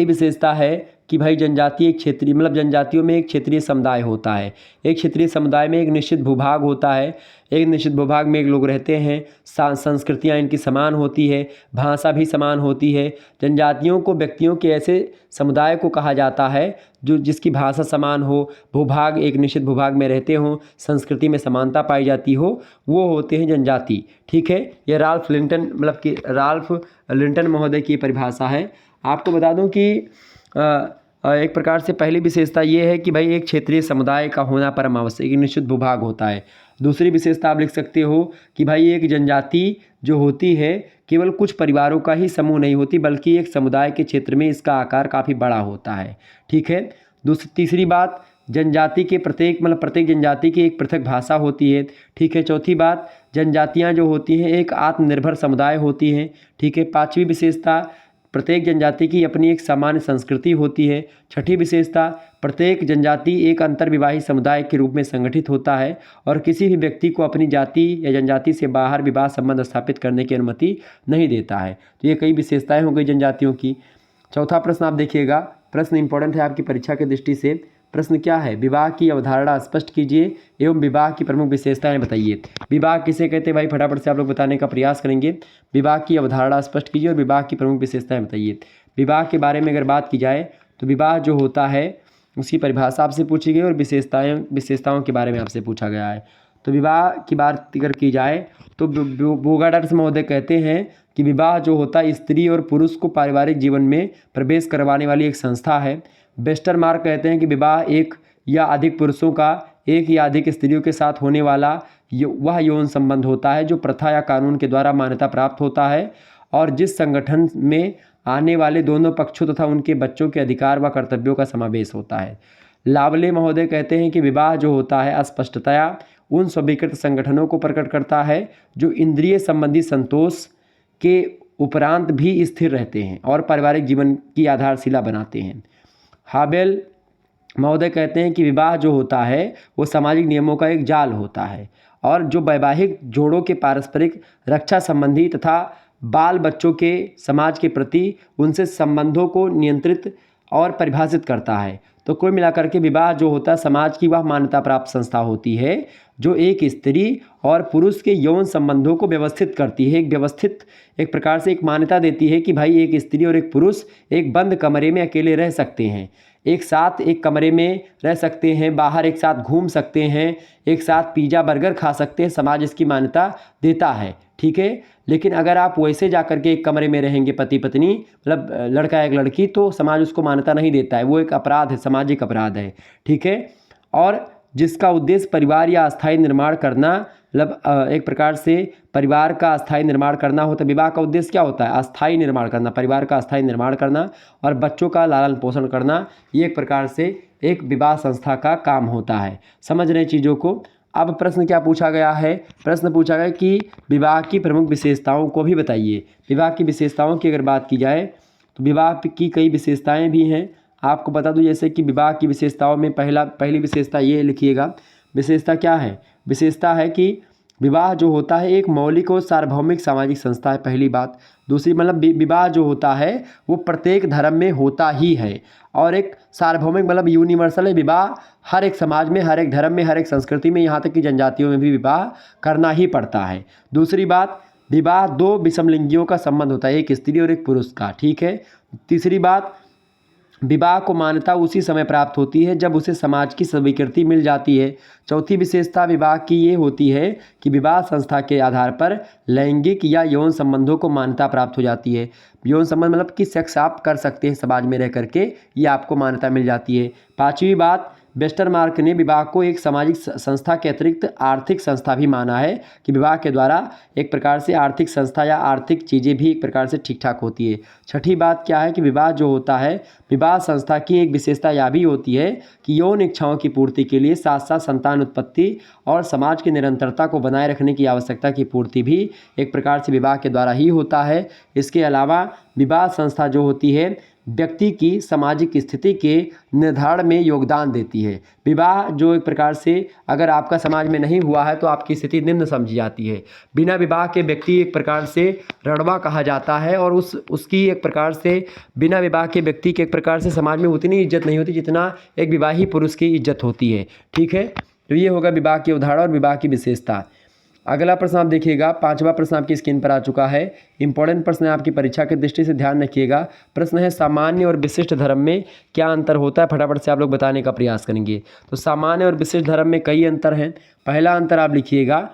S1: विशेषता है कि भाई जनजाति एक क्षेत्रीय मतलब जनजातियों में एक क्षेत्रीय समुदाय होता है। एक क्षेत्रीय समुदाय में एक निश्चित भूभाग होता है, एक निश्चित भूभाग में एक लोग रहते हैं, संस्कृतियाँ इनकी समान होती है, भाषा भी समान होती है। जनजातियों को व्यक्तियों के ऐसे समुदाय को कहा जाता है जो जिसकी भाषा समान हो, भूभाग एक निश्चित भूभाग में रहते हों, संस्कृति में समानता पाई जाती हो, वो होते हैं जनजाति, ठीक है। ये राल्फ लिंटन महोदय की परिभाषा है। आपको बता दूं कि एक प्रकार से पहली विशेषता ये है कि भाई एक क्षेत्रीय समुदाय का होना परम आवश्यक, एक निश्चित भूभाग होता है। दूसरी विशेषता आप लिख सकते हो कि भाई एक जनजाति जो होती है केवल कुछ परिवारों का ही समूह नहीं होती, बल्कि एक समुदाय के क्षेत्र में इसका आकार काफ़ी बड़ा होता है, ठीक है। तीसरी बात, जनजाति के प्रत्येक जनजाति की एक पृथक भाषा होती है, ठीक है। चौथी बात, जनजातियाँ जो होती हैं एक आत्मनिर्भर समुदाय होती हैं, ठीक है। पांचवी विशेषता, प्रत्येक जनजाति की अपनी एक सामान्य संस्कृति होती है। छठी विशेषता, प्रत्येक जनजाति एक अंतर्विवाही समुदाय के रूप में संगठित होता है और किसी भी व्यक्ति को अपनी जाति या जनजाति से बाहर विवाह संबंध स्थापित करने की अनुमति नहीं देता है। तो ये कई विशेषताएं हो गई जनजातियों की। चौथा प्रश्न आप देखिएगा, प्रश्न इंपॉर्टेंट है आपकी परीक्षा की दृष्टि से। प्रश्न क्या है, विवाह की अवधारणा स्पष्ट कीजिए एवं विवाह की प्रमुख विशेषताएं बताइए। विवाह किसे कहते हैं भाई, फटाफट से आप लोग बताने का प्रयास करेंगे। विवाह की अवधारणा स्पष्ट कीजिए और विवाह की प्रमुख विशेषताएं बताइए। विवाह के बारे में अगर बात की जाए तो विवाह जो होता है उसकी परिभाषा आपसे पूछी गई और विशेषताओं के बारे में आपसे पूछा गया है। तो विवाह की बात अगर की जाए तो बोगार्ड्स महोदय कहते हैं कि विवाह जो होता है स्त्री और पुरुष को पारिवारिक जीवन में प्रवेश करवाने वाली एक संस्था है। वेस्टरमार्क कहते हैं कि विवाह एक या अधिक पुरुषों का एक या अधिक स्त्रियों के साथ होने वाला वह यौन संबंध होता है जो प्रथा या कानून के द्वारा मान्यता प्राप्त होता है और जिस संगठन में आने वाले दोनों पक्षों तथा उनके बच्चों के अधिकार व कर्तव्यों का समावेश होता है। लावले महोदय कहते हैं कि विवाह जो होता है स्पष्टतया उन स्वीकृत संगठनों को प्रकट करता है जो इंद्रिय संबंधी संतोष के उपरांत भी स्थिर रहते हैं और पारिवारिक जीवन की आधारशिला बनाते हैं। हाबेल महोदय कहते हैं कि विवाह जो होता है वो सामाजिक नियमों का एक जाल होता है और जो वैवाहिक जोड़ों के पारस्परिक रक्षा संबंधी तथा बाल बच्चों के समाज के प्रति उनसे संबंधों को नियंत्रित और परिभाषित करता है। तो कुल मिलाकर के विवाह जो होता है समाज की वह मान्यता प्राप्त संस्था होती है जो एक स्त्री और पुरुष के यौन संबंधों को व्यवस्थित करती है। एक प्रकार से एक मान्यता देती है कि भाई एक स्त्री और एक पुरुष एक बंद कमरे में अकेले रह सकते हैं, एक साथ एक कमरे में रह सकते हैं, बाहर एक साथ घूम सकते हैं, एक साथ पिज़्ज़ा बर्गर खा सकते हैं। समाज इसकी मान्यता देता है, ठीक है। लेकिन अगर आप वैसे जा कर के एक कमरे में रहेंगे पति पत्नी, मतलब लड़का एक लड़की, तो समाज उसको मान्यता नहीं देता है, वो एक अपराध है, सामाजिक अपराध है, ठीक है। और जिसका उद्देश्य परिवार या अस्थायी निर्माण करना, मतलब एक प्रकार से परिवार का अस्थायी निर्माण करना होता है। विवाह का उद्देश्य क्या होता है? अस्थायी निर्माण करना, परिवार का अस्थायी निर्माण करना और बच्चों का लालन पोषण करना, ये एक प्रकार से एक विवाह संस्था का काम होता है। समझ रहे चीज़ों को। अब प्रश्न क्या पूछा गया है? प्रश्न पूछा गया कि विवाह की प्रमुख विशेषताओं को भी बताइए। विवाह की विशेषताओं की अगर बात की जाए तो विवाह की कई विशेषताएं भी हैं। आपको बता दूं जैसे कि विवाह की विशेषताओं में पहली विशेषता ये लिखिएगा। विशेषता क्या है? विशेषता है कि विवाह जो होता है एक मौलिक और सार्वभौमिक सामाजिक संस्था है, पहली बात। दूसरी मतलब विवाह जो होता है वो प्रत्येक धर्म में होता ही है और एक सार्वभौमिक मतलब यूनिवर्सल है। विवाह हर एक समाज में, हर एक धर्म में, हर एक संस्कृति में, यहाँ तक कि जनजातियों में भी विवाह करना ही पड़ता है। दूसरी बात, विवाह दो विषमलिंगियों का संबंध होता है, एक स्त्री और एक पुरुष का, ठीक है। तीसरी बात, विवाह को मान्यता उसी समय प्राप्त होती है जब उसे समाज की स्वीकृति मिल जाती है। चौथी विशेषता विवाह की ये होती है कि विवाह संस्था के आधार पर लैंगिक या यौन संबंधों को मान्यता प्राप्त हो जाती है। यौन संबंध मतलब कि सेक्स आप कर सकते हैं समाज में रह करके, ये आपको मान्यता मिल जाती है। पांचवी बात, वेस्टरमार्क ने विवाह को एक सामाजिक संस्था के अतिरिक्त आर्थिक संस्था भी माना है कि विवाह के द्वारा एक प्रकार से आर्थिक संस्था या आर्थिक चीज़ें भी एक प्रकार से ठीक ठाक होती है। छठी बात क्या है कि विवाह जो होता है, विवाह संस्था की एक विशेषता यह भी होती है कि यौन इच्छाओं की पूर्ति के लिए साथ साथ संतान उत्पत्ति और समाज की निरंतरता को बनाए रखने की आवश्यकता की पूर्ति भी एक प्रकार से विवाह के द्वारा ही होता है। इसके अलावा विवाह संस्था जो होती है व्यक्ति की सामाजिक स्थिति के निर्धारण में योगदान देती है। विवाह जो एक प्रकार से अगर आपका समाज में नहीं हुआ है तो आपकी स्थिति निम्न समझी जाती है। बिना विवाह के व्यक्ति एक प्रकार से रड़वा कहा जाता है और उसकी एक प्रकार से बिना विवाह के व्यक्ति के एक प्रकार से समाज में उतनी इज्जत नहीं होती जितना एक विवाही पुरुष की इज्जत होती है, ठीक है। तो ये होगा विवाह की उदाहरण और विवाह की विशेषता। अगला प्रश्न आप देखिएगा, पांचवा प्रश्न आपकी स्क्रीन पर आ चुका है। इंपॉर्टेंट प्रश्न है, आपकी परीक्षा की दृष्टि से ध्यान रखिएगा। प्रश्न है सामान्य और विशिष्ट धर्म में क्या अंतर होता है? फटाफट से आप लोग बताने का प्रयास करेंगे। तो सामान्य और विशिष्ट धर्म में कई अंतर हैं। पहला अंतर आप लिखिएगा,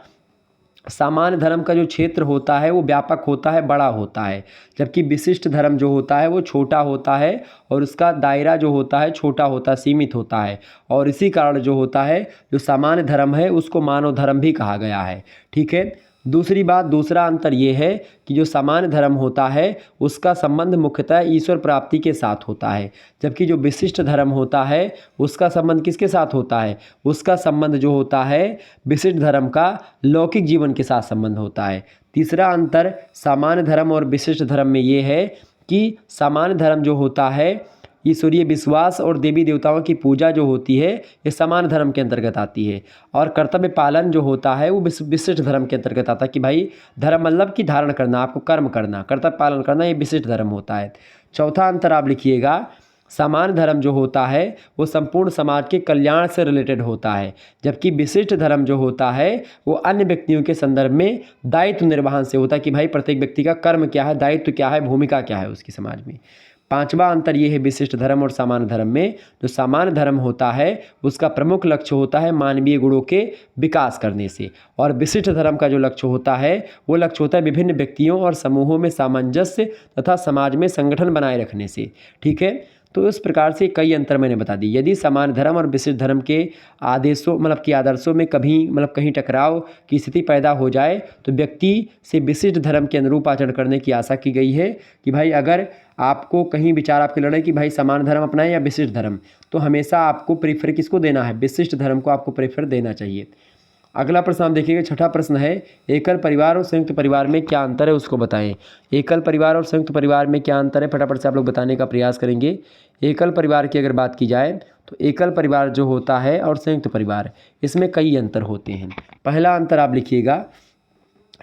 S1: सामान्य धर्म का जो क्षेत्र होता है वो व्यापक होता है, बड़ा होता है, जबकि विशिष्ट धर्म जो होता है वो छोटा होता है और उसका दायरा जो होता है छोटा होता है, सीमित होता है। और इसी कारण जो होता है जो सामान्य धर्म है उसको मानव धर्म भी कहा गया है, ठीक है। दूसरी बात, दूसरा अंतर ये है कि जो सामान्य धर्म होता है उसका संबंध मुख्यतः ईश्वर प्राप्ति के साथ होता है, जबकि जो विशिष्ट धर्म होता है उसका संबंध किसके साथ होता है? उसका संबंध जो होता है विशिष्ट धर्म का लौकिक जीवन के साथ संबंध होता है। तीसरा अंतर सामान्य धर्म और विशिष्ट धर्म में ये है कि सामान्य धर्म जो होता है ईश्वरीय विश्वास और देवी देवताओं की पूजा जो होती है ये समान धर्म के अंतर्गत आती है, और कर्तव्य पालन जो होता है वो विशिष्ट धर्म के अंतर्गत आता है कि भाई धर्म मतलब कि धारण करना, आपको कर्म करना, कर्तव्य पालन करना, ये विशिष्ट धर्म होता है। चौथा अंतर आप लिखिएगा, सामान्य धर्म जो होता है वो संपूर्ण समाज के कल्याण से रिलेटेड होता है, जबकि विशिष्ट धर्म जो होता है वो अन्य व्यक्तियों के संदर्भ में दायित्व निर्वहन से होता है कि भाई प्रत्येक व्यक्ति का कर्म क्या है, दायित्व क्या है, भूमिका क्या है उसकी समाज में। पांचवा अंतर ये है विशिष्ट धर्म और सामान्य धर्म में, जो सामान्य धर्म होता है उसका प्रमुख लक्ष्य होता है मानवीय गुणों के विकास करने से, और विशिष्ट धर्म का जो लक्ष्य होता है वो लक्ष्य होता है विभिन्न व्यक्तियों और समूहों में सामंजस्य तथा समाज में संगठन बनाए रखने से, ठीक है। तो इस प्रकार से कई अंतर मैंने बता दी। यदि समान धर्म और विशिष्ट धर्म के आदेशों मतलब कि आदर्शों में कहीं टकराव की स्थिति पैदा हो जाए तो व्यक्ति से विशिष्ट धर्म के अनुरूप आचरण करने की आशा की गई है कि भाई अगर आपको कहीं विचार आपके लड़े कि भाई समान धर्म अपनाएं या विशिष्ट धर्म, तो हमेशा आपको प्रेफर किसको देना है? विशिष्ट धर्म को आपको प्रेफर देना चाहिए। अगला प्रश्न आप देखिएगा, छठा प्रश्न है एकल परिवार और संयुक्त परिवार में क्या अंतर है उसको बताएं। एकल परिवार और संयुक्त परिवार में क्या अंतर है फटाफट से आप लोग बताने का प्रयास करेंगे। एकल परिवार की अगर बात की जाए तो एकल परिवार जो होता है और संयुक्त परिवार, इसमें कई अंतर होते हैं। पहला अंतर आप लिखिएगा,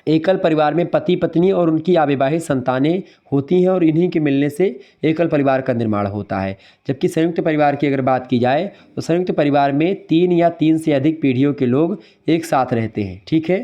S1: एकल परिवार में पति पत्नी और उनकी अविवाहित संतानें होती हैं और इन्हीं के मिलने से एकल परिवार का निर्माण होता है, जबकि संयुक्त परिवार की अगर बात की जाए तो संयुक्त परिवार में 3 या 3 से अधिक पीढ़ियों के लोग एक साथ रहते हैं, ठीक है।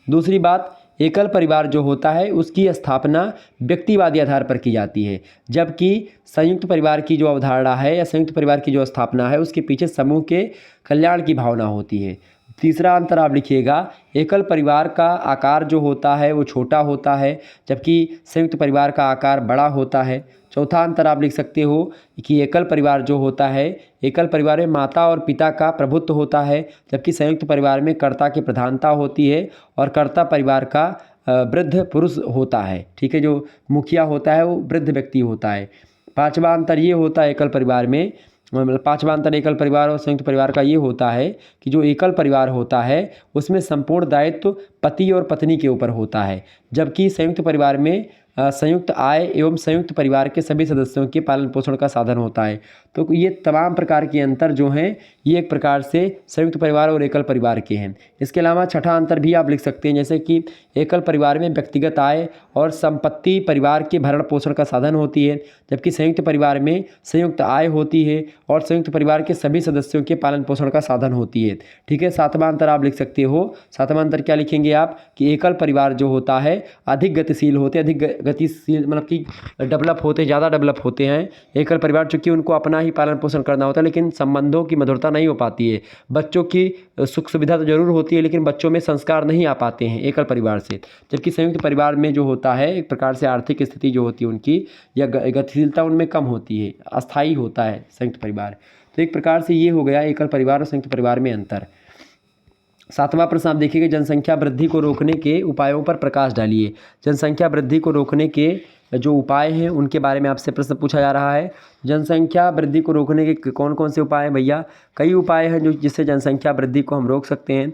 S1: दूसरी बात, एकल परिवार जो होता है उसकी स्थापना व्यक्तिवादी आधार पर की जाती है, जबकि संयुक्त परिवार की जो अवधारणा है या संयुक्त परिवार की जो स्थापना है उसके पीछे समूह के कल्याण की भावना होती है। तीसरा अंतर आप लिखिएगा, एकल परिवार का आकार जो होता है वो छोटा होता है, जबकि संयुक्त परिवार का आकार बड़ा होता है। चौथा अंतर आप लिख सकते हो कि एकल परिवार जो होता है, एकल परिवार में माता और पिता का प्रभुत्व होता है, जबकि संयुक्त परिवार में कर्ता की प्रधानता होती है और कर्ता परिवार का वृद्ध पुरुष होता है। ठीक है, जो मुखिया होता है वो वृद्ध व्यक्ति होता है। पांचवा अंतर ये होता है एकल परिवार में, मतलब पांचवा अंतर एकल परिवार और संयुक्त परिवार का ये होता है कि जो एकल परिवार होता है उसमें संपूर्ण दायित्व पति और पत्नी के ऊपर होता है, जबकि संयुक्त परिवार में संयुक्त आय एवं संयुक्त परिवार के सभी सदस्यों के पालन पोषण का साधन होता है। तो ये तमाम प्रकार के अंतर जो हैं ये एक प्रकार से संयुक्त परिवार और एकल परिवार के हैं। इसके अलावा छठा अंतर भी आप लिख सकते हैं, जैसे कि एकल परिवार में व्यक्तिगत आय और संपत्ति परिवार के भरण पोषण का साधन होती है, जबकि संयुक्त परिवार में संयुक्त आय होती है और संयुक्त परिवार के सभी सदस्यों के पालन पोषण का साधन होती है। ठीक है, सातवां अंतर आप लिख सकते हो। सातवां अंतर क्या लिखेंगे आप कि एकल परिवार जो होता है अधिक गतिशील होते, अधिक गतिशील मतलब कि डेवलप होते, ज़्यादा डेवलप होते हैं। एकल परिवार चूँकि उनको अपना ही पालन पोषण करना होता है, लेकिन संबंधों की मधुरता नहीं हो पाती है। बच्चों की सुख सुविधा तो जरूर होती है, लेकिन बच्चों में संस्कार नहीं आ पाते हैं एकल परिवार से। जबकि संयुक्त परिवार में जो होता है एक प्रकार से आर्थिक स्थिति जो होती है उनकी या गतिशीलता उनमें कम होती है, अस्थायी होता है संयुक्त परिवार। तो एक प्रकार से ये हो गया एकल परिवार और संयुक्त परिवार में अंतर। सातवां प्रश्न आप देखिएगा, जनसंख्या वृद्धि को रोकने के उपायों पर प्रकाश डालिए। जनसंख्या वृद्धि को रोकने के जो उपाय हैं उनके बारे में आपसे प्रश्न पूछा जा रहा है। जनसंख्या वृद्धि को रोकने के कौन कौन से उपाय हैं भैया? कई उपाय हैं जो जिससे जनसंख्या वृद्धि को हम रोक सकते हैं।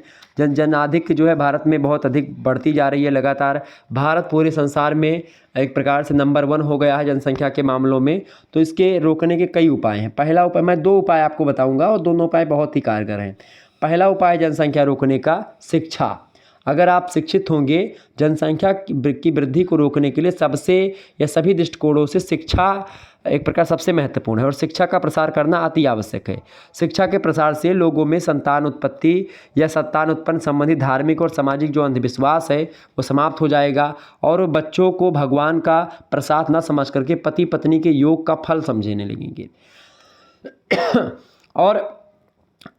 S1: जनाधिक्य जो है भारत में बहुत अधिक बढ़ती जा रही है लगातार। भारत पूरे संसार में एक प्रकार से नंबर 1 हो गया है जनसंख्या के मामलों में। तो इसके रोकने के कई उपाय हैं। पहला उपाय, मैं 2 उपाय आपको बताऊँगा और दोनों उपाय बहुत ही कारगर हैं। पहला उपाय जनसंख्या रोकने का शिक्षा। अगर आप शिक्षित होंगे, जनसंख्या की वृद्धि को रोकने के लिए सबसे या सभी दृष्टिकोणों से शिक्षा एक प्रकार सबसे महत्वपूर्ण है और शिक्षा का प्रसार करना अति आवश्यक है। शिक्षा के प्रसार से लोगों में संतान उत्पत्ति या संतान उत्पन्न संबंधी धार्मिक और सामाजिक जो अंधविश्वास है वो समाप्त हो जाएगा और बच्चों को भगवान का प्रसाद न समझ करके पति पत्नी के योग का फल समझने लगेंगे। और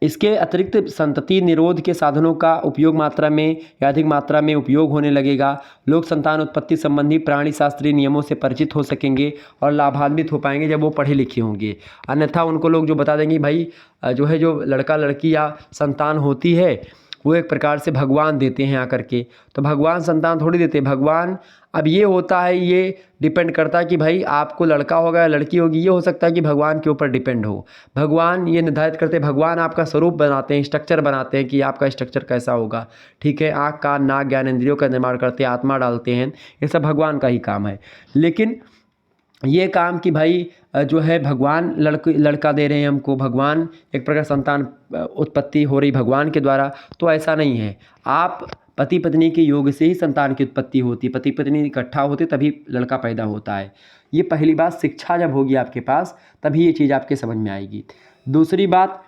S1: इसके अतिरिक्त संतति निरोध के साधनों का उपयोग मात्रा में या अधिक मात्रा में उपयोग होने लगेगा। लोग संतान उत्पत्ति संबंधी प्राणी शास्त्रीय नियमों से परिचित हो सकेंगे और लाभान्वित हो पाएंगे जब वो पढ़े लिखे होंगे। अन्यथा उनको लोग जो बता देंगे भाई जो है जो लड़का लड़की या संतान होती है वो एक प्रकार से भगवान देते हैं आकर के, तो भगवान संतान थोड़ी देते हैं। भगवान अब ये होता है, ये डिपेंड करता है कि भाई आपको लड़का होगा या लड़की होगी, ये हो सकता है कि भगवान के ऊपर डिपेंड हो। भगवान ये निर्धारित करते हैं, भगवान आपका स्वरूप बनाते हैं, स्ट्रक्चर बनाते हैं कि आपका स्ट्रक्चर कैसा होगा। ठीक है, आँख कान नाक ज्ञानेंद्रियों का निर्माण करते हैं, आत्मा डालते हैं, ये सब भगवान का ही काम है। लेकिन ये काम कि भाई जो है भगवान लड़का दे रहे हैं हमको, भगवान एक प्रकार संतान उत्पत्ति हो रही भगवान के द्वारा, तो ऐसा नहीं है। आप पति पत्नी के योग से ही संतान की उत्पत्ति होती है, पति पत्नी इकट्ठा होते तभी लड़का पैदा होता है। ये पहली बात। शिक्षा जब होगी आपके पास तभी ये चीज़ आपके समझ में आएगी। दूसरी बात,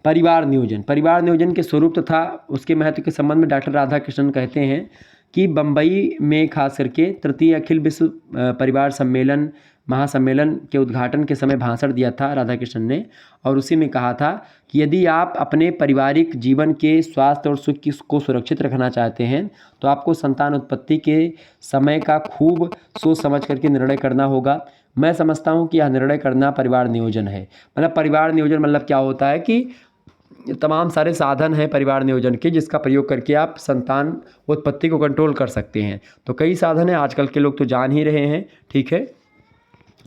S1: परिवार नियोजन। परिवार नियोजन के स्वरूप तथा उसके महत्व के संबंध में डॉक्टर राधाकृष्णन कहते हैं कि बम्बई में खास करके तृतीय अखिल विश्व परिवार सम्मेलन महासम्मेलन के उद्घाटन के समय भाषण दिया था राधाकृष्णन ने, और उसी में कहा था कि यदि आप अपने पारिवारिक जीवन के स्वास्थ्य और सुख को सुरक्षित रखना चाहते हैं तो आपको संतान उत्पत्ति के समय का खूब सोच समझ करके निर्णय करना होगा। मैं समझता हूँ कि यह निर्णय करना परिवार नियोजन है। मतलब परिवार नियोजन मतलब क्या होता है कि तमाम सारे साधन हैं परिवार नियोजन के जिसका प्रयोग करके आप संतान उत्पत्ति को कंट्रोल कर सकते हैं। तो कई साधन हैं, आजकल के लोग तो जान ही रहे हैं। ठीक है,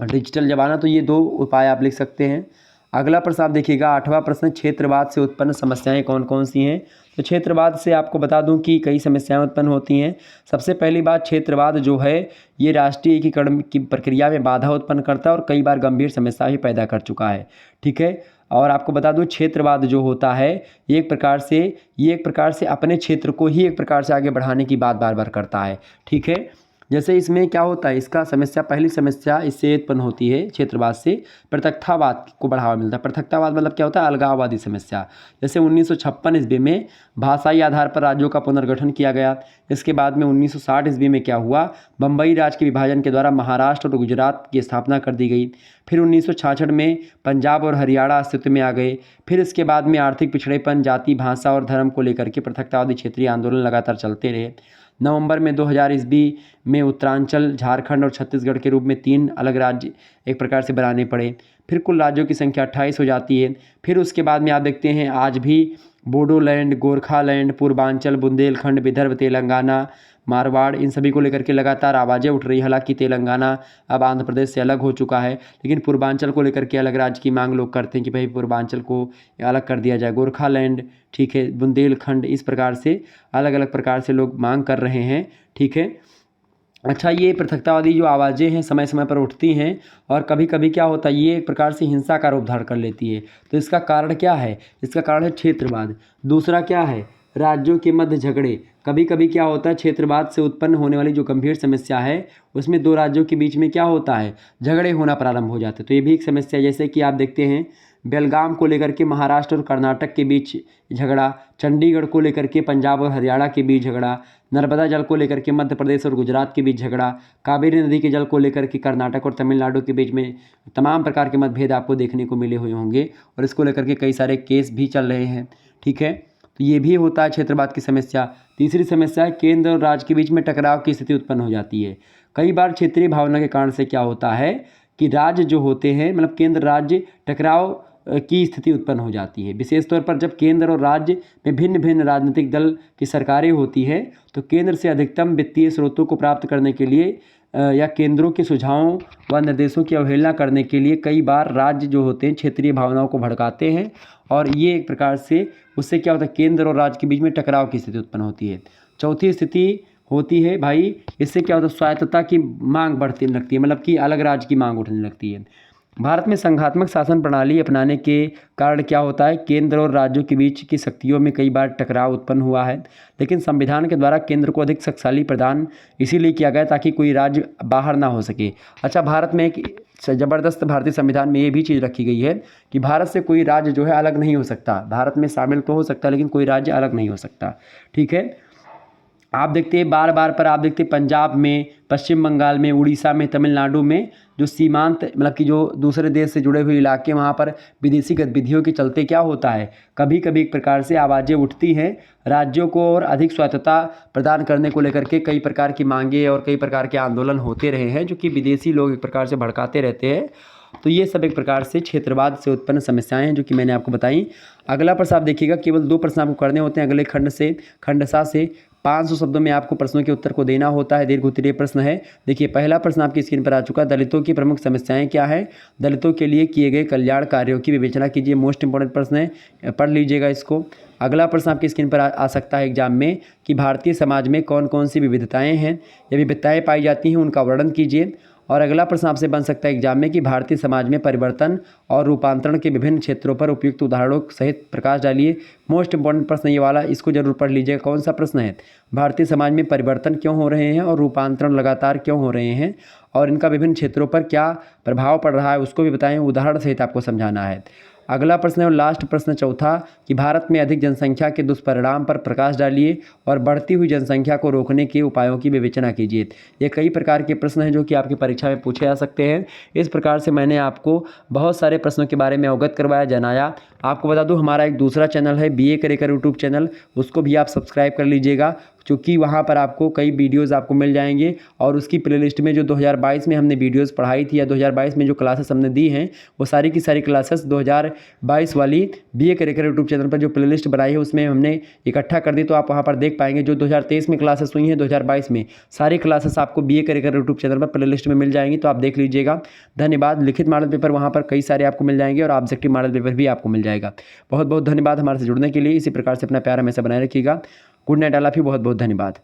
S1: डिजिटल जमाना, तो ये 2 उपाय आप लिख सकते हैं। अगला प्रश्न आप देखिएगा, 8वां प्रश्न, क्षेत्रवाद से उत्पन्न समस्याएं कौन कौन सी हैं? तो क्षेत्रवाद से आपको बता दूं कि कई समस्याएं उत्पन्न होती हैं। सबसे पहली बात, क्षेत्रवाद जो है ये राष्ट्रीय एकीकरण की प्रक्रिया में बाधा उत्पन्न करता है और कई बार गंभीर समस्या भी पैदा कर चुका है। ठीक है, और आपको बता दूं क्षेत्रवाद जो होता है ये एक प्रकार से अपने क्षेत्र को ही एक प्रकार से आगे बढ़ाने की बात बार बार करता है। ठीक है, जैसे इसमें क्या होता है, इसका समस्या, पहली समस्या इससे उत्पन्न होती है क्षेत्रवाद से, पृथकतावाद को बढ़ावा मिलता है। पृथकतावाद मतलब क्या होता है, अलगाववादी समस्या। जैसे 1956 ईस्वी में भाषाई आधार पर राज्यों का पुनर्गठन किया गया। इसके बाद में 1960 ईस्वी में क्या हुआ, बम्बई राज्य के विभाजन के द्वारा महाराष्ट्र और गुजरात की स्थापना कर दी गई। फिर 1966 में पंजाब और हरियाणा अस्तित्व में आ गए। फिर इसके बाद में आर्थिक पिछड़ेपन, जाति, भाषा और धर्म को लेकर के पृथकतावादी क्षेत्रीय आंदोलन लगातार चलते रहे। नवंबर में 2000 ईस्वी में उत्तरांचल, झारखंड और छत्तीसगढ़ के रूप में 3 अलग राज्य एक प्रकार से बनाने पड़े। फिर कुल राज्यों की संख्या 28 हो जाती है। फिर उसके बाद में आप देखते हैं आज भी बोडोलैंड, गोरखालैंड, पूर्वांचल, बुंदेलखंड, विदर्भ, तेलंगाना, मारवाड़, इन सभी को लेकर के लगातार आवाज़ें उठ रही है। हालांकि तेलंगाना अब आंध्र प्रदेश से अलग हो चुका है, लेकिन पूर्वांचल को लेकर के अलग राज्य की मांग लोग करते हैं कि भाई पूर्वांचल को अलग कर दिया जाए, गोरखालैंड, ठीक है, बुंदेलखंड, इस प्रकार से अलग अलग प्रकार से लोग मांग कर रहे हैं, ठीक है। अच्छा, ये पृथकतावादी जो आवाज़ें हैं समय समय पर उठती हैं और कभी कभी क्या होता है, ये एक प्रकार से हिंसा का रूप धारण कर लेती है। तो इसका कारण क्या है, इसका कारण है क्षेत्रवाद। दूसरा क्या है, राज्यों के मध्य झगड़े। कभी कभी क्या होता है, क्षेत्रवाद से उत्पन्न होने वाली जो गंभीर समस्या है उसमें 2 राज्यों के बीच में क्या होता है, झगड़े होना प्रारंभ हो जाते हैं। तो ये भी एक समस्या है। जैसे कि आप देखते हैं बेलगाम को लेकर के महाराष्ट्र और कर्नाटक के बीच झगड़ा, चंडीगढ़ को लेकर के पंजाब और हरियाणा के बीच झगड़ा, नर्मदा जल को लेकर के मध्य प्रदेश और गुजरात के बीच झगड़ा, कावेरी नदी के जल को लेकर के कर्नाटक और तमिलनाडु के बीच में तमाम प्रकार के मतभेद आपको देखने को मिले हुए होंगे और इसको लेकर के कई सारे केस भी चल रहे हैं, ठीक है। तो ये भी होता है क्षेत्रवाद की समस्या। तीसरी समस्या है केंद्र और राज्य के बीच में टकराव की स्थिति उत्पन्न हो जाती है। कई बार क्षेत्रीय भावना के कारण से क्या होता है कि राज्य जो होते हैं, मतलब केंद्र राज्य टकराव की स्थिति उत्पन्न हो जाती है। विशेष तौर पर जब केंद्र और राज्य में भिन्न भिन्न राजनीतिक दल की सरकारें होती हैं तो केंद्र से अधिकतम वित्तीय स्रोतों को प्राप्त करने के लिए या केंद्रों के सुझावों व निर्देशों की अवहेलना करने के लिए कई बार राज्य जो होते हैं क्षेत्रीय भावनाओं को भड़काते हैं और ये एक प्रकार से उससे क्या होता है, केंद्र और राज्य के बीच में टकराव की स्थिति उत्पन्न होती है। चौथी स्थिति होती है भाई, इससे क्या होता है, स्वायत्तता की मांग बढ़ती लगती है, मतलब कि अलग राज्य की मांग उठने लगती है। भारत में संघात्मक शासन प्रणाली अपनाने के कारण क्या होता है, केंद्र और राज्यों के बीच की शक्तियों में कई बार टकराव उत्पन्न हुआ है, लेकिन संविधान के द्वारा केंद्र को अधिक शक्तिशाली प्रदान इसीलिए किया गया ताकि कोई राज्य बाहर ना हो सके। अच्छा, भारत में एक ज़बरदस्त भारतीय संविधान में ये भी चीज़ रखी गई है कि भारत से कोई राज्य जो है अलग नहीं हो सकता। भारत में शामिल तो हो सकता है लेकिन कोई राज्य अलग नहीं हो सकता, ठीक है। आप देखते हैं बार बार पर आप देखते हैं पंजाब में, पश्चिम बंगाल में, उड़ीसा में, तमिलनाडु में जो सीमांत मतलब कि जो दूसरे देश से जुड़े हुए इलाके, वहाँ पर विदेशी गतिविधियों के चलते क्या होता है, कभी कभी एक प्रकार से आवाज़ें उठती हैं राज्यों को और अधिक स्वायत्तता प्रदान करने को लेकर के। कई प्रकार की मांगे और कई प्रकार के आंदोलन होते रहे हैं जो कि विदेशी लोग एक प्रकार से भड़काते रहते हैं। तो ये सब एक प्रकार से क्षेत्रवाद से उत्पन्न समस्याएं हैं जो कि मैंने आपको बताई। अगला प्रश्न आप देखिएगा, केवल 2 प्रश्न आपको करने होते हैं अगले खंडसा से। 500 शब्दों में आपको प्रश्नों के उत्तर को देना होता है। दीर्घ उत्तरीय प्रश्न है। देखिए पहला प्रश्न आपकी स्क्रीन पर आ चुका है, दलितों की प्रमुख समस्याएं क्या है, दलितों के लिए किए गए कल्याण कार्यों की विवेचना कीजिए। मोस्ट इंपॉर्टेंट प्रश्न है, पढ़ लीजिएगा इसको। अगला प्रश्न आपकी स्क्रीन पर आ सकता है एग्जाम में कि भारतीय समाज में कौन कौन सी विविधताएं हैं या विविधताएं पाई जाती हैं उनका वर्णन कीजिए। और अगला प्रश्न आपसे बन सकता है एग्जाम में कि भारतीय समाज में परिवर्तन और रूपांतरण के विभिन्न क्षेत्रों पर उपयुक्त उदाहरणों सहित प्रकाश डालिए। मोस्ट इंपॉर्टेंट प्रश्न ये वाला, इसको जरूर पढ़ लीजिएगा। कौन सा प्रश्न है, भारतीय समाज में परिवर्तन क्यों हो रहे हैं और रूपांतरण लगातार क्यों हो रहे हैं और इनका विभिन्न क्षेत्रों पर क्या प्रभाव पड़ रहा है उसको भी बताएं, उदाहरण सहित आपको समझाना है। अगला प्रश्न है और लास्ट प्रश्न चौथा कि भारत में अधिक जनसंख्या के दुष्परिणाम पर प्रकाश डालिए और बढ़ती हुई जनसंख्या को रोकने के उपायों की विवेचना कीजिए। ये कई प्रकार के प्रश्न हैं जो कि आपकी परीक्षा में पूछे जा सकते हैं। इस प्रकार से मैंने आपको बहुत सारे प्रश्नों के बारे में अवगत करवाया, जनाया। आपको बता दूं हमारा एक दूसरा चैनल है BA करेकर यूट्यूब चैनल, उसको भी आप सब्सक्राइब कर लीजिएगा क्योंकि वहाँ पर आपको कई वीडियोज़ आपको मिल जाएंगे और उसकी प्लेलिस्ट में जो 2022 में हमने वीडियोज़ पढ़ाई थी या 2022 में जो क्लासेस हमने दी हैं वो सारी की सारी क्लासेस 2022 वाली BA करेकर यूट्यूब चैनल पर जो प्लेलिस्ट बनाई है उसमें हमने इकट्ठा कर दी, तो आप वहाँ पर देख पाएंगे। जो 2023 में क्लासेस हुई हैं 2022 में सारी क्लासेस आपको BA करेकर यूट्यूब चैनल पर प्लेलिस्ट में मिल जाएंगी, तो आप देख लीजिएगा। धन्यवाद। लिखित मॉडल पेपर वहाँ पर कई सारे आपको मिल जाएंगे और ऑब्जेक्टिव मॉडल पेपर भी आपको मिल जाएगा। बहुत बहुत धन्यवाद हमारे से जुड़ने के लिए। इसी प्रकार से अपना प्यार हमेशा बनाए रखिएगा। Good night, all of you. बहुत बहुत धन्यवाद।